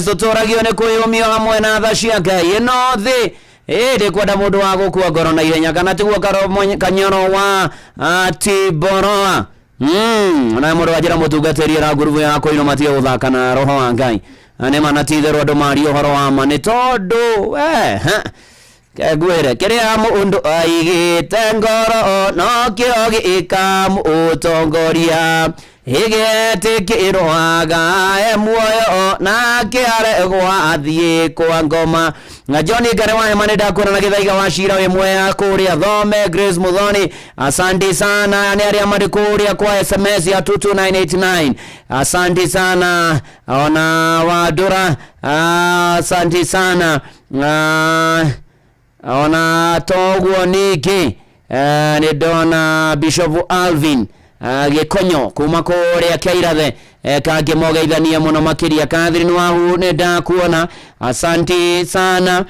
Totoragio nĩ kwĩyũmia hamwe na tha cia Ngai ĩno thĩ ĩndĩ kwenda mũndũ wa gũkua ngoro na ihenya kana tiguo Kanyoro wa Tiboroa. Na mũndũ wa njĩra mũtungatĩri ra ngurubu ya kũinwo matige gũthaka na roho wa Ngai nĩ manatitherwo andũ mari ũhoro wa ma nĩ tondũ ngwĩre kĩrĩa mũndũ aigĩte ngoro no kĩo gĩkamũtongoria igetikirwaga muoyo na kiaregwa athiĩ kwa ngoma. Na John Ngare wa Hema nĩndakuona na gĩthaiga wa cira wĩmwe ya kũrĩa Thome. Grace Muthoni asante sana nĩ arĩa marĩ kũrĩa kwa SMS ya 22989 asante sana. Ona Wadura asante sana. Ona toguo ningĩ nĩndona Bishop Alvin Gĩkonyo kuma kũrĩa Kĩairathe kangĩmũgeithania mũno makĩria. Catherine Wahu nĩndakuona asante sana.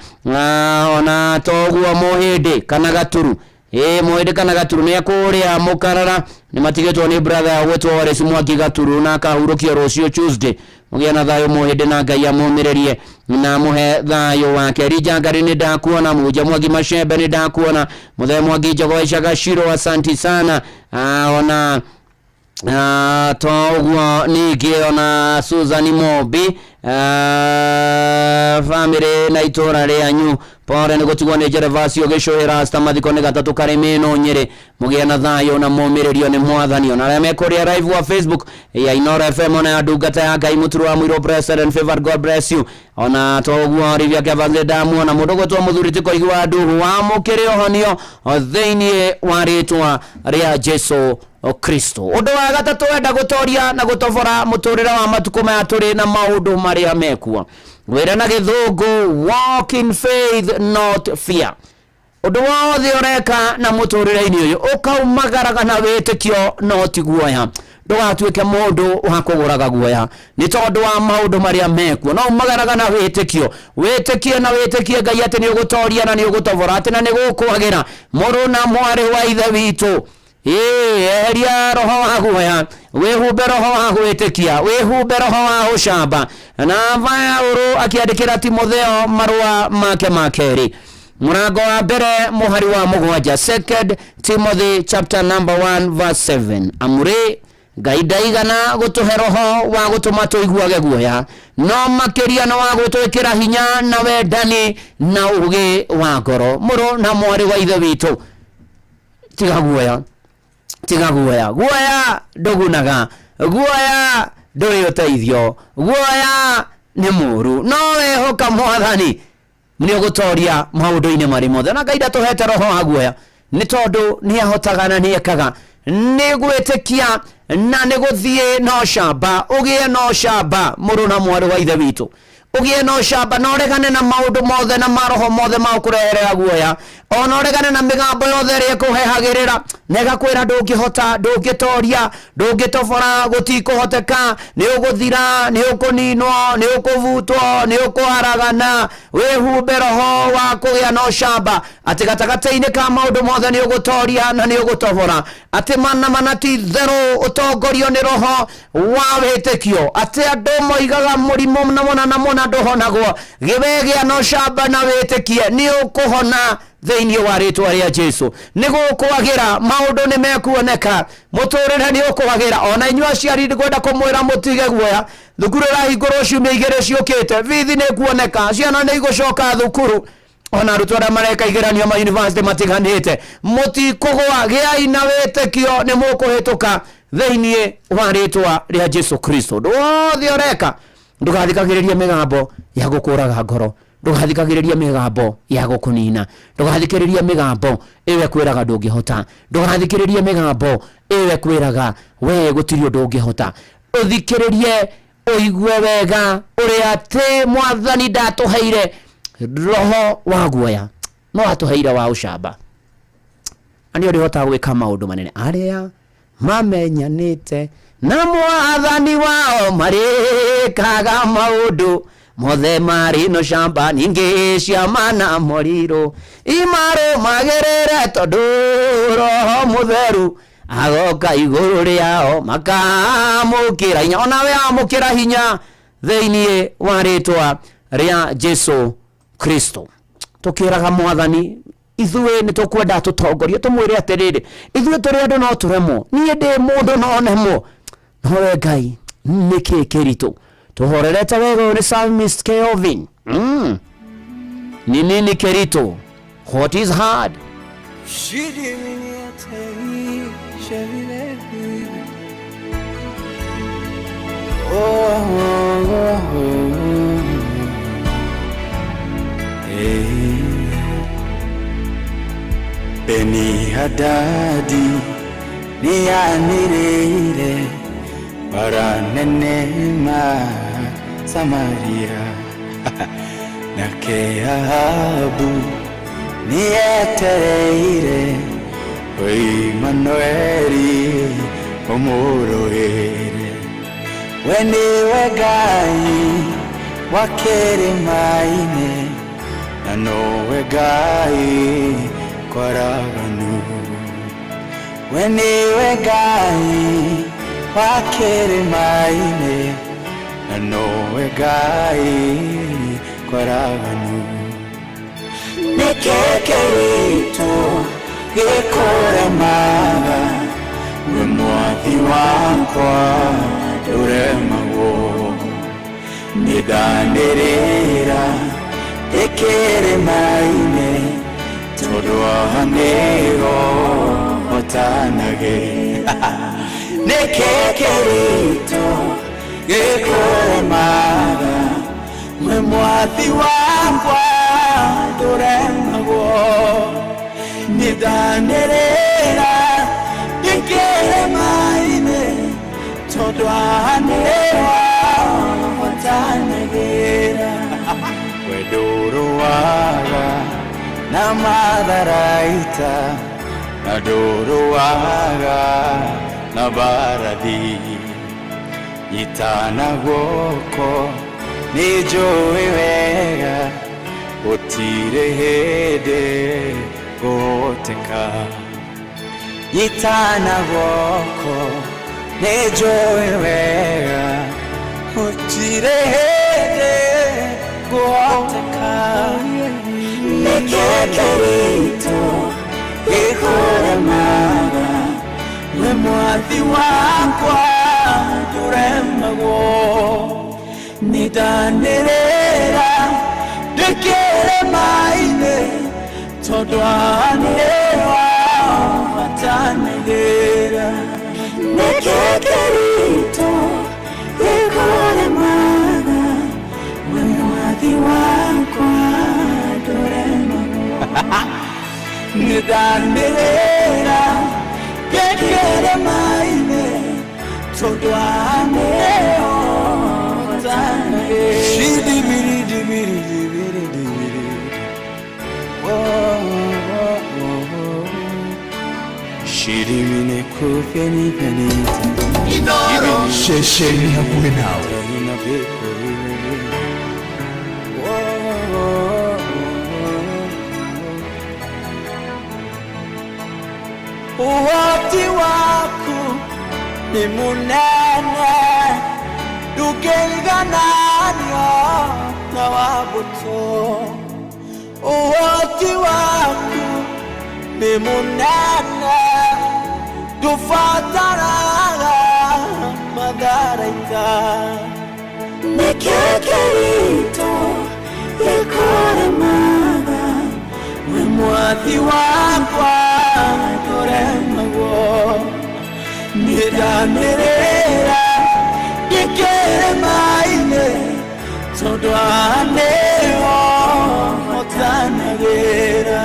Ona toguo Mũhĩndĩ kana Gaturu Mũhĩndĩ kana Gaturu nĩ kũrĩa Mũkarara nĩ matigĩtwo nĩ brother wetwo Wallace Mwangi Gaturu na kahurũkio rũciũ Tuesday. Mũgĩa na thayũ Mũhĩndĩ na Ngai amũmĩrĩrie na mũhe thayũ wake. Rija Ngari nĩndakuona. Mũja Mwangi Mashembe nĩndakuona. Mũthee Mwangi Njogoa Gaciro asante sana. Ona toguo ningĩ ona Susan Mobi family na itũra rĩanyu pore nĩ gũtigwo nĩ Gervasio Gĩcũhĩ Rasta mathiko nĩ gatatũ Karĩmĩno Nyĩrĩ. Mũgĩa na thayũ na mũmĩrĩrio nĩ Mwathani. Ona arĩa mekũrĩa live wa Facebook ya Inoro FM ona ya ndungata ya Ngai Mũturi wa Mũiro President Favor God bless you. Ona toguo Rivia Kavande ndamuona mũndũ gwĩtwo Mũthuri Tiko Igwa Nduhu wa mũkĩrĩ ũhonio thĩinĩ wa rĩtwa rĩa Jesũ Kristo. Ũndũ wa gatatũ wenda gũtoria na gũtobora mũtũrĩre wa matukũ maya tũrĩ na maũndũ marĩa mekuo. Wĩra na Gĩthũngũ walk in faith not fear. Ũndũ wothe ũreka na mũtũrĩre-inĩ ũyũ ũkaumagaraga na wĩtĩkio no ti guoya. ndugatuike mundu wa kuguraga guoya ni tondu wa maundu maria mekuo no magaraga na witikie na witikie Ngai ati ni ugutoria na ni ugutovora ati na ni gukwagira muru na mwari wa ithe witu eria roho wa guoya wihumbe roho wa gwitikia wihumbe roho wa ucamba na Paulo akiandikira Timotheo marua make makeri murango wa mbere muhari wa mugwanja 2 Timothy chapter number 1 verse 7 amuri Ngai ndaigana gutuhe roho wa gutuma tuiguage guoya no makiria no wa gutwikira hinya na wendani na ugi wa ngoro muru na mwari wa ithe witu tiga guoya ndugunaga guoya nduri uteithio guoya ni muru no wehoka mwathani ni ugutoria maundu-ini mari mothe na Ngai ndatuhete roho wa guoya ni tondu ni ahotaga na ni ekaga ni gwitikia na ni guthie no shamba ugie no shamba muru na mwari wa ithe witu ugie no shamba no regane na maundu mothe na maroho mothe ma kureherera guoya ona regane na migambo yothe ri kuhehagirira nega kwira ndungihota ndungitoria ndungitobora gutikuhoteka ni uguthira ni ukuninwo ni ukuvutwo ni ukuharagana wihumbe roho wa kugia no shamba ati gatagataini ka maundu mothe ni ugutoria na ni ugutobora ati mana ti theru utongorio ni roho wa witikio ati andu moigaga murimo na mona nduhonagwo gibegia no shamba na witikie ni ukuhona thĩinĩ wa rĩtwa rĩa Jesu nĩ gũkwagira maũndũ nĩ mekuoneka mũtũrĩre nĩ ũkwagira ona inyuĩ aciari kwenda kũmwĩra mũtige guoya thukuru ĩrahingũrwo ciumia igĩrĩ ciũkĩte bithi nĩ kuoneka ciana nĩ igũcoka thukuru ona arutwo arĩa mareka igeranio ma university matiganĩte mũtikũgwa gĩai na wĩtĩkio nĩ mũkũhĩtũka thĩinĩ wa rĩtwa rĩa Jesu Kristo ndwothe ũreka ndũgathikagĩrĩrie mĩgambo ya gũkũraga ngoro ndũgathikagĩrĩria mĩgambo ya gũkũnina ndũgathikĩrĩria mĩgambo ĩwe kwĩraga ndũngĩhota ndũgathikĩrĩria mĩgambo ĩwe kwĩraga we gũtirĩ ũndũ ũngĩhota ũthikĩrĩrie ũigue wega ũrĩa atĩ mwathani ndatũheire roho wa guoya no atũheire wa ũcamba ani ũrĩhotaga gwĩka maũndũ manene arĩa mamenyanĩte na mwathani wao marĩkaga maũndũ mothe mari no shamba ninge ciamana moriro imaro magerere tondu roho mutheru agoka iguru riao makamukira hinya ona we amukira hinya thĩinĩ wa rĩtwa rĩa Jesu Kristo tukiraga mwathani ithuĩ nĩ tũkwenda tũtongorie tũmwĩre atĩrĩrĩ ithuĩ tũrĩ andũ no tũremwo niĩ ndĩ mũndũ no nemwo no we Ngai nĩkĩ kĩritũ tuhorerete wego ni Psalmist Kelvin ni nini kerito what is hard Beni Hadadi ni anirire Paranenema Samaria Nake Ahabu Nietereire Oi Manueli Omoroere Weni wegai Wakere maine Nano wegai Kwaraganu Weni wegai Wakere maine Nano wegai Kwaraganu Nekekerito Gekore maga Mwathi wakwa Duremago Nidanderera Ekere maine Todwa nego Otanage Nekekerito Gekore maga Mwathi wakwa Duremago Nidanderera Ekere maine Todwa nego Otanagera Wedoro waga Na madaraita Nadoro waga na barathi nyitana guoko nĩnjũĩ wega gũtirĩ hĩndĩ gũteka nyitana guoko nĩnjũĩ wega gũtirĩ hĩndĩ gũteka nĩkĩkĩrĩtũ gĩkũremaga we mwathi wakwa ndũremagwo nĩndanĩrĩra ndĩkĩrĩma-inĩ tondũ anĩwa matanagĩra nĩkĩkĩrĩtũ gĩkũremaga we mwathi wakwa ndũremagwo nĩndanĩrĩra ndĩkĩrĩma-inĩ tondũ anĩwa matanagĩra Shirimine kufeni penita Inoro Shesheni hakuhe nawe Uhoti waku ni munene Ndũkĩrigananio na wabũtũ Uhoti waku ni munene Ndũbataraga matharaita Nĩkĩkĩrĩtũ gĩkũremaga we mwathi wakwa ndũremagwo nĩndanĩrĩra ndĩkĩrĩma-inĩ tondũ anĩho matanagĩra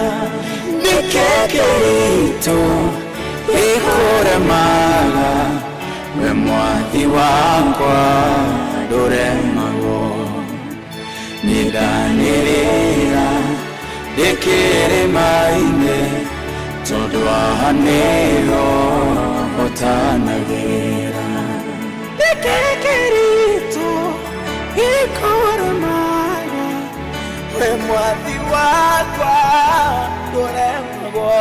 nĩkĩkĩrĩtũ gĩkũremaga we mwathi wakwa ndũremagwo nĩndanĩrĩra ndĩkĩrĩma-inĩ tondũ anĩho matanagĩra nĩkĩkĩrĩtũ gĩkũremaga we mwathi wakwa ndũremagwo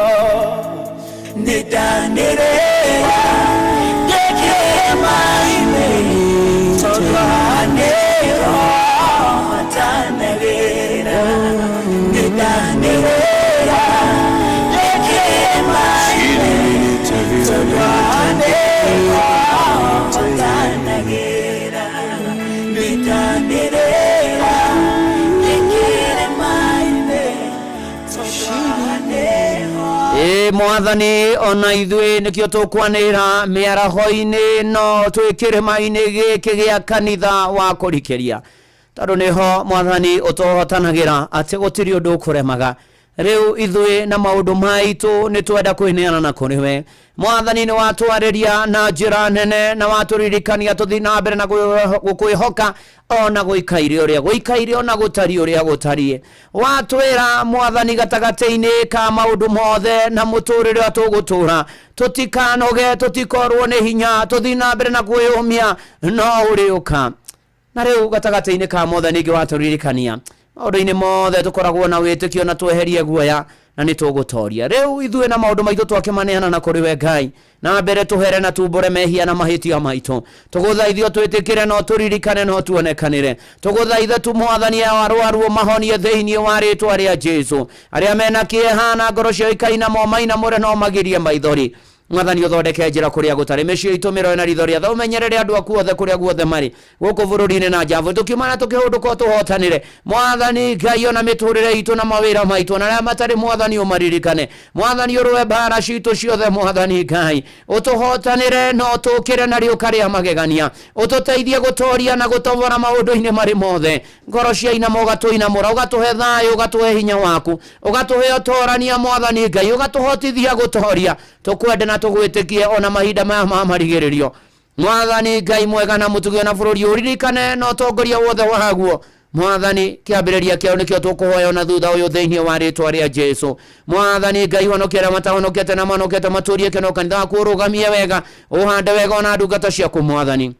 nĩndanĩrĩra ndĩkĩrĩma-inĩ tondũ anĩho matanagĩra nĩndanĩrĩra ndĩkĩrĩma-inĩ tondũ anĩho matanagĩra nĩndanĩrĩra ndĩkĩrĩma-inĩ tondũ anĩho Mwathani ona ithuĩ nĩkĩo tũkwanĩra mĩaraho-inĩ no twĩ kĩrĩma-inĩ gĩkĩ gĩa kanitha wa kũrikĩria tondũ nĩho Mwathani ũtũhotanagĩra atĩ gũtirĩ ũndũ ũkũremaga rĩu ithuĩ na maũndũ maitũ nĩtwenda kwĩneana na kũrĩ we Mwathani nĩ watwarĩria na njĩra nene na watũririkania tũthiĩ na mbere na gũkwĩhoka ona gũikaire ũrĩa gũikaire ona gũtari ũrĩa gũtariĩ watwĩra Mwathani gatagatĩ-inĩ ka maũndũ mothe na mũtũrĩre wa tũgũtũra tũtikanoge tũtikorwo nĩ hinya tũthiĩ na mbere na kwĩyũmia no ũrĩũka na rĩu gatagatĩ-inĩ ka mothe ningĩ watũririkania maũndũ-inĩ mothe tũkoragwo na wĩtĩkio na tweherie guoya na nĩtũgũtoria rĩu ithuĩ na maũndũ maitũ twakĩmaneana na kũrĩ we Ngai na mbere tũhere na tumbũre mehia na mahĩtia maitũ tũgũthaithio twĩtĩkĩre no tũririkane no tuonekanĩre tũgũthaithe tu Mwathani arwaru mahonie thĩinĩ wa rĩĩtwa rĩa Jesũ arĩa mena kĩeha na ngoro cio ikainamo mainamũre no magirie maithori Mwathani ũthondeke njĩra kũrĩa gũtarĩ mĩciĩ itũ mĩroe na ritho rĩa tha ũmenyerere andũ aku othe kũrĩa guothe marĩ gũkũ bũrũri-inĩ na nja tũkiumana tũkĩhũndũka tũhotanĩre Mwathani Ngai ona mĩtũrĩre itũ na mawĩra maitũ na arĩa matarĩ Mwathani ũmaririkane Mwathani ũrũe mbara citũ ciothe Mwathani Ngai ũtũhotanĩre no tũkĩre na rĩũka rĩa magegania ũtũteithie gũtoria na gũtobora maũndũ-inĩ marĩ mothe ngoro ciainama ũgatũinamũra ũgatũhe thayũ ũgatũhe hinya waku ũgatũhe ũtorania Mwathani Ngai ũgatũhotithia gũtoria tũkwende na tũgwĩtĩkie ona mahinda maya ma marigĩrĩrio Mwathani Ngai mwega na mũtugio na bũrũri ũririkane na ũtongoria wothe waguo Mwathani kiambiriria kiao nikio tukuhoya na thutha uyu thiini wa ritwa ria Jesu. Mwathani Ngai honokera matahonokete na manokete maturie kino kanitha kurugamie wega uhande wega ona ndungata ciaku Mwathani.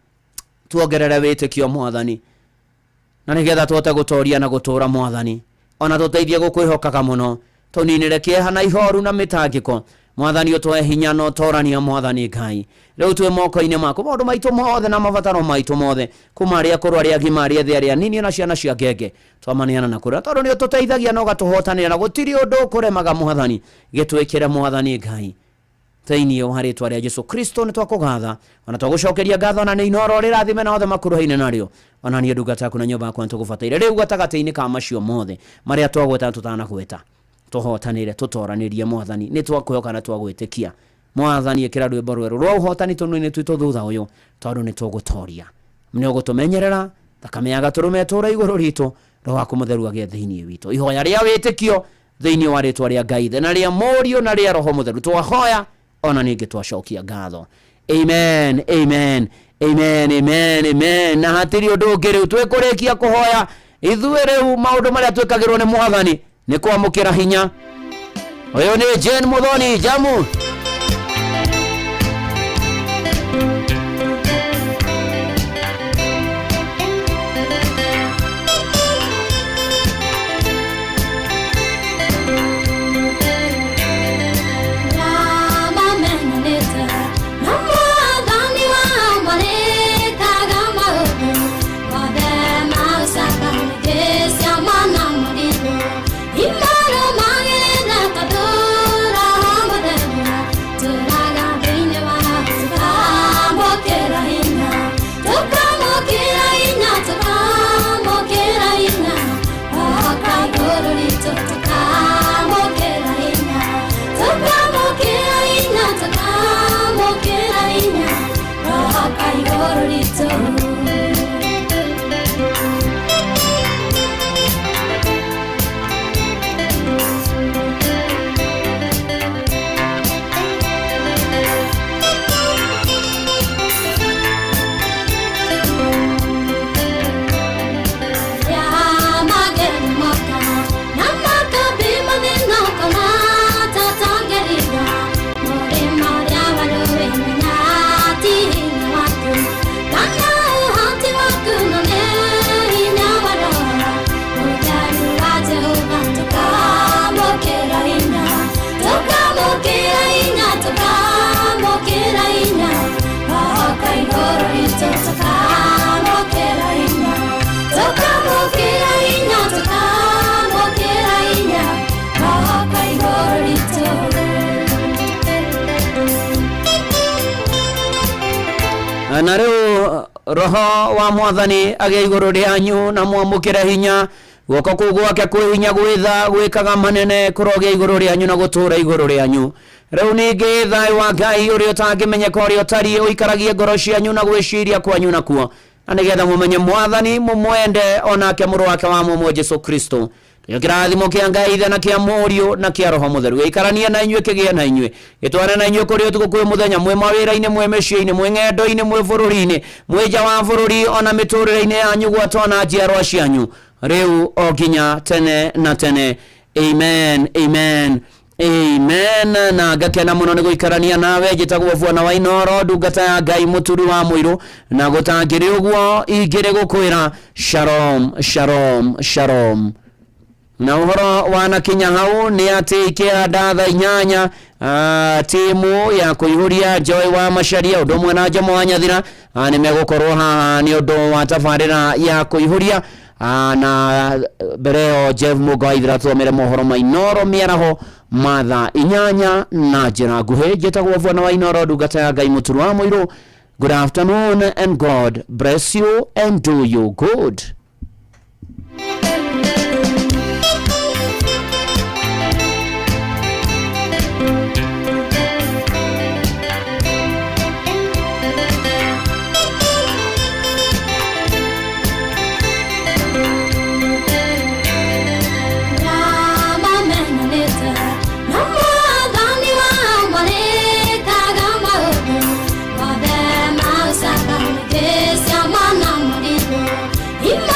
Tuongerere witikio Mwathani, na nigetha tuote gutoria na gutura Mwathani, ona tuteithie gukwihokaga muno, tuninire kieha na ihoru na mitangiko Mwathani. Utwe hinya no torania Mwathani Ngai, riu twi moko-ini maku maundu maitu mothe na mabataro maitu mothe, kuma aria akuru aria agima aria ethi aria nini na ciana cia ngenge, twamaniana na kuria tondu ni tuteithagia na ugatuhotanira na gutiri undu kuremaga Mwathani. Gitwikire Mwathani Ngai thiini wa ritwa ria Jesu Kristo ni twakugatha ona twagucokeria ngatho na ni inoro rirathime na othe makuruhaine nario ona ni ndungata yaku na nyumba yaku ntugubataire riu gatagati-ini ka macio mothe maria twagweta tutana gweta tuhotanire tutoranirie Mwathani. Ni twakwihoka na twagwitikia Mwathani. Ikira rwimbo rweru rwa uhotani tunini twitu thutha uyu tondu ni tugutoria mne ugutumenyerera thakame ya gaturume tura iguru ritu roho waku mutheru agie thiini witu. Ihoya ria witikio thiini wa ritwa ria Ngai na ria morio na ria roho mutheru twahoya ona ningi twacokia ngatho. Amen, amen, amen, amen, amen. Na hatiri undu ungi riu twikurikia kuhoya ithuĩ riu maundu maria twikagirwo ni Mwathani ni kwamukira hinya. Uyu ni Jane Muthoni Jamu. Na riu roho wa Mwathani agia iguru rianyu na mwamukire hinya. Guoko kuu gwake kwi hinya gwitha gwikaga manene kurogia iguru rianyu na gutura iguru rianyu. Riu ningi thayũ wa Ngai uria utangimenyeka uria utari uikaragie ngoro cianyu na gwiciria kwanyu nakuo, na nigetha mumenye Mwathani mumwende onake mũrũ wake wa mũmwe Jesu Kristo. Kirathimo kia Ngai na kia Mũriũ na kia Roho Mutheru gĩikaranie na inyuĩ kĩgĩe na inyuĩ gĩtware na inyuĩ kũrĩ ũtukũ kwĩ mũthenya mwe mawĩra-inĩ mwe mĩciĩ-inĩ mwe ng'endo-inĩ mwe bũrũri-inĩ mwe nja wa bũrũri ona mĩtũrĩre-inĩ yanyu gwatona njiarwa cianyu rĩu o nginya tene na tene. Amen, amen, amen. Na ngakena muno nĩ gũikarania nawe. Njĩtagwo Bwana wa Inoro, ndungata ya Ngai mũturi wa mũirũ, na gũtangĩrĩ ũguo ingĩrĩ gũkwĩra shalom, shalom, shalom. Na uhoro wanakinya hau ni ati ikianda thaa 8 timu ya kuihuria Joy wa Macharia undu mwe na Jomo wa Nyathira ni megukorwo haha ni undu wa tabarira ya kuihuria na bereo Jeff Mugaithira twomere mohoro ma Inoro miaraho matha 8 na njira nguhi. Njĩtagwo Bwana wa Inoro, ndungata ya Ngai mũturi wa mũirũ. Good afternoon and God bless you and do you good. Ima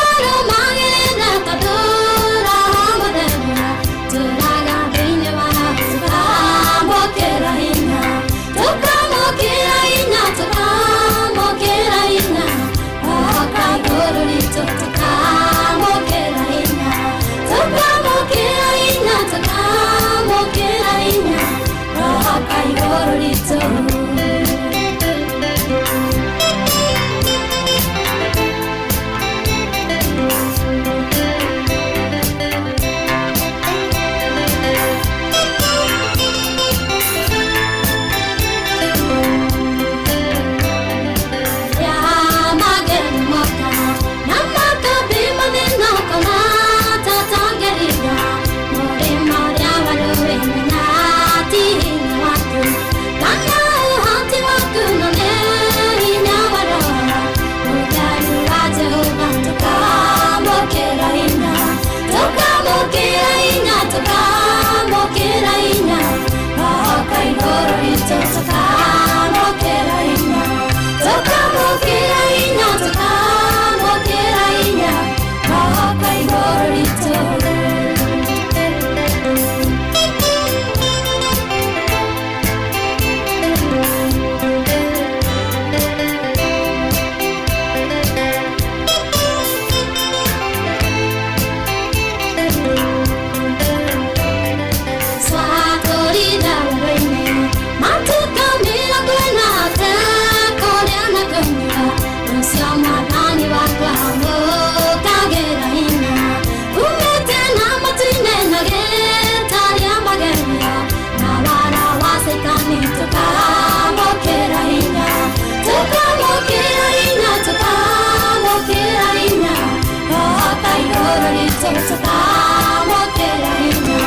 igoro rito tukamokera inya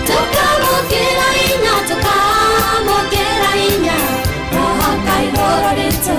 tukamokera inya tukamokera inya roho ka igoro rito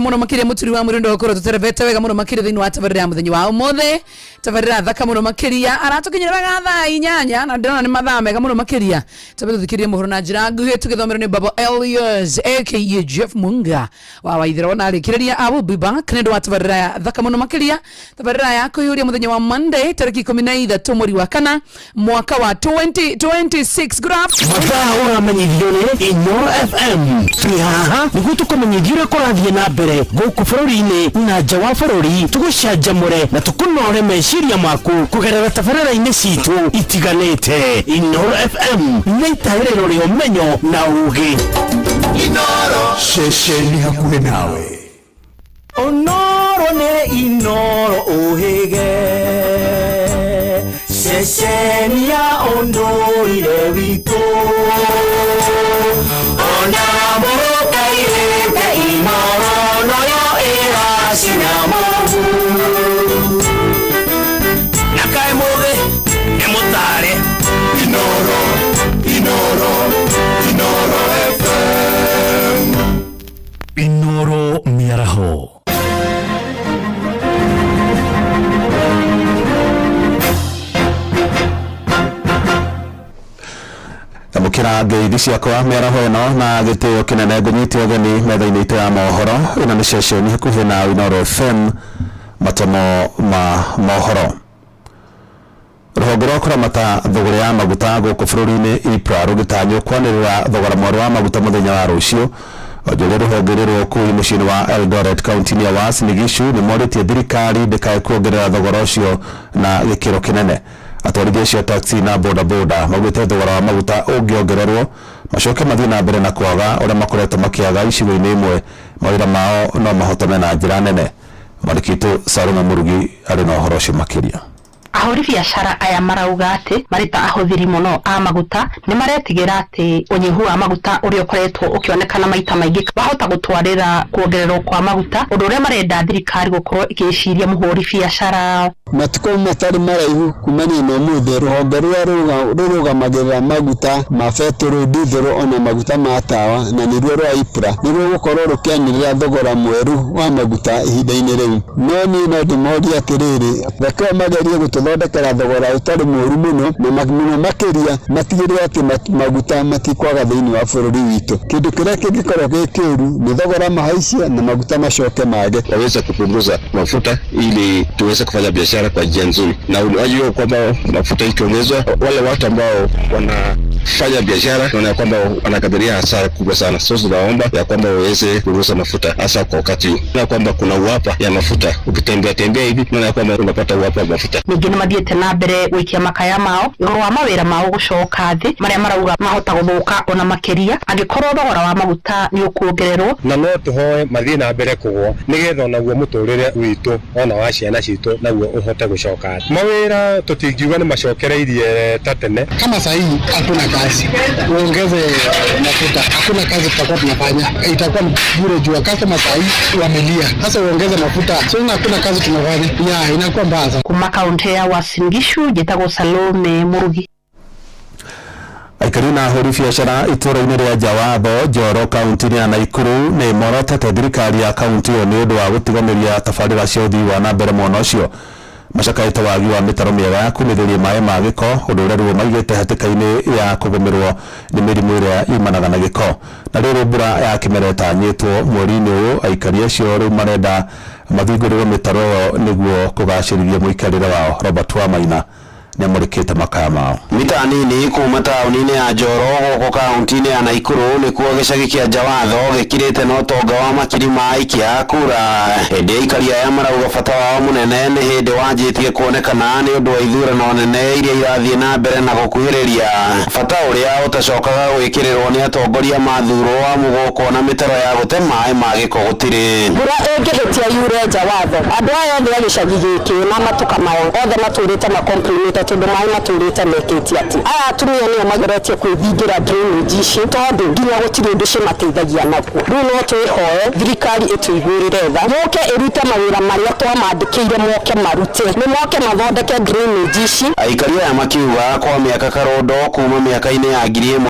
muno makire muturi wa murindo okoro tuterevete wega muno makire thini wa tabarira muthenyi wa umothe tabarira thaka muno makiria aratukinyira bagatha inyanya na ndona ni mathaa mega muno makiria tabe tuthikirie muhoro na njira nguhe tugithomero ni Baba Elias aka Jeff Munga wa waithira na arikiria abu biba kendo wa tabarira thaka muno makiria tabarira yako yuri muthenyi wa Monday tariki 13 mweri wa kana mwaka wa 2026 graph mathaa uramenyithio ni Inoro FM twihaha niguo tukumenyithio kurathie na mbere guku bururi-ini na nja wa bururi tugucanjamure na tukunore meciria maku kugerera tabarĩra-inĩ citu itiganĩte. Inoro FM nĩ itaĩrĩro rĩa ũmenyo na ũũgĩ. Inoro ceceni hakuhĩ nawe. Onoro nĩ Inoro ũhĩge ceceni ya ũndũire witũ ona mũkairĩte Inoro noyo ĩracinamu nakae mũthĩ nĩ mũtare Inoro FM Inoro mĩaraho. Mukira ngeithi ciakwa mĩaraho ĩno na gĩtĩo kĩnene ngũnyitio ũgeni metha-inĩ itũ ya mohoro ĩno nĩ ceceni hakuhĩ na Inoro FM matomo ma mohoro. Rũhonge rwa kũramata thogora ya maguta gũkũ bũrũri-inĩ IPRA rũgĩtanywo kwanĩrĩra thogora mwerũ wa maguta mũthenya wa rũciũ. Onjorĩa rũhonge rũrũ kũu mũciĩ-inĩ wa Eldoret kaunti-inĩ ya Uasin Gishu nĩmorĩtie thirikari ndĩkae kuongerera thogora ũcio na gĩkĩro kĩnene. Atwarithia cia taxi na bodaboda maugĩte thogora wa maguta ũngĩongererwo macoke mathiĩ na mbere na kwaga ũrĩa makoretwo makĩaga icigo-inĩ imwe mawĩra mao no mahotome na njĩra nene. Mwandĩki witũ Salome Murugi arĩ na ũhoro ũcio makĩria. Ahũri biacara aya marauga atĩ marĩ ta ahũthĩri mũno a maguta nĩ maretigĩra atĩ ũnyihu wa maguta ũrĩa ũkoretwo ũkĩonekana maita maingĩ wahota gũtwarĩra kuongererwo kwa maguta ũndũ ũrĩa marenda thirikari gũkorwo ĩgĩciria mũhũri biacara. Matukũ matarĩ maraihu kumania na ũmũthĩ rũhonge rũrĩa rũrũgamagĩrĩra maguta ma betũrũ, dithũrũ ona maguta ma tawa na nĩruo rwa IPRA nĩruo gũkorwo rũkĩanĩrĩra thogora mwerũ wa maguta ihinda-inĩ rĩu. No niĩ no ndĩmorie atĩrĩrĩ, reke magerie gũtũthondekera thogora ũtarĩ mũru mũno na mũno makĩria matigĩrĩre atĩ maguta matikwaga thĩinĩ wa bũrũri witũ. Kĩndũ kĩrĩa kĩngĩkorwo gĩ kĩũru nĩ thogora mahaicie na maguta macoke mage. Waweza kupunguza mafuta ili tuweze kufanya biashara kwa njia nzuri, na unajua kwamba mafuta ikiongezwa wale watu ambao kufanya biashara, naona kwamba wanakabilia hasara kubwa sana. So tunaomba ya kwamba waweze kuruhusa mafuta hasa kwa wakati huu, na kwamba kuna uhaba ya mafuta. Ukitembea hivi naona kwamba unapata uhaba wa mafuta. Ningine mathiete na mbere gwikia makaya mao iguru wa mawira mao gucoka thi maria marauga mahota guthuka ona makiria angikorwo thogora wa maguta ni ukuongererwo, na no tuhoe mathie na mbere kugwo nigetha naguo muturire witu ona wa ciana citu naguo uhote gucoka thi. Mawira tutingiuga ni macokereirie tatene. Kama sahihi hakuna kazi, uongeze mafuta, hakuna kazi tutakuwa tunafanya, itakuwa bure juu customer sahihi wamelia. Sasa uongeze mafuta, sio hakuna kazi tunafanya, inakuwa mbaya. Kuma kaunti ya Uasin Gishu Jetago Salome Murugi. Aikari na ahũri biacara itũra-inĩ rĩa Jawatho Njoro kaunti-inĩ ya Naikuru nĩ morotete thirikari ya kaunti ĩyo nĩ ũndũ wa gũtiganĩria tabarĩra cia ũthii wa na mbere mwena ũcio. Macakaĩte wagi wa mĩtaro mĩega ya kumĩthĩria maĩ ma gĩko, ũndũ ũrĩa rĩu maigĩte hatĩka-inĩ ya kũgũmĩrwo nĩ mĩrimũ ĩrĩa yumanaga na gĩko. Na rĩrĩ mbura ya kĩmera ĩtanyĩtwo mweri-inĩ ũyũ, aikari acio rĩu marenda mathingũrĩrwo mĩtaro ĩyo nĩguo kũgacĩrithia mũikarĩre wao. Robert Wamaina nĩamũrĩkĩte makaya mao. Mita nini kuma taũni-inĩ ya Njoro gũkũ kaunti-inĩ ya Naikuru nĩkuo gĩcagi kĩa Jawatho gĩkirĩte na ũtonga wa makiri ma aikia kura. Hĩndĩ aikari aya marauga bata wao mũnene nĩ hĩndĩ wanjĩtie kuonekana nĩ ũndũ wa ithurano nene iria irathiĩ na mbere na gũkuhĩrĩria, bata ũrĩa ũtacokaga gwĩkĩrĩrwo nĩ atongoria mathurwo amu gũkona mĩtaro ya gũte maĩ ma gĩko gũtirĩ. Mbura ĩngĩhĩtia yure Jawatho, andũ aya othe a gĩcagi gĩkĩ na matuka mao othe matũrĩte makompliment tondu maĩ matũrĩte mekĩtie atĩ aya atumia nĩo mageretie kwĩthingira drainage ici tondu nginya gũtirĩ ũndũ cimateithagia nakuo. Rĩu no twĩhoe thirikari ĩtũiguĩrĩre tha, moke ĩrute mawĩra marĩa twamandĩkĩire moke marute, nĩ moke mathondeke drainage ici. Aikari aya makiuga kwa mĩaka karondo kuma mĩaka-inĩ ya 1000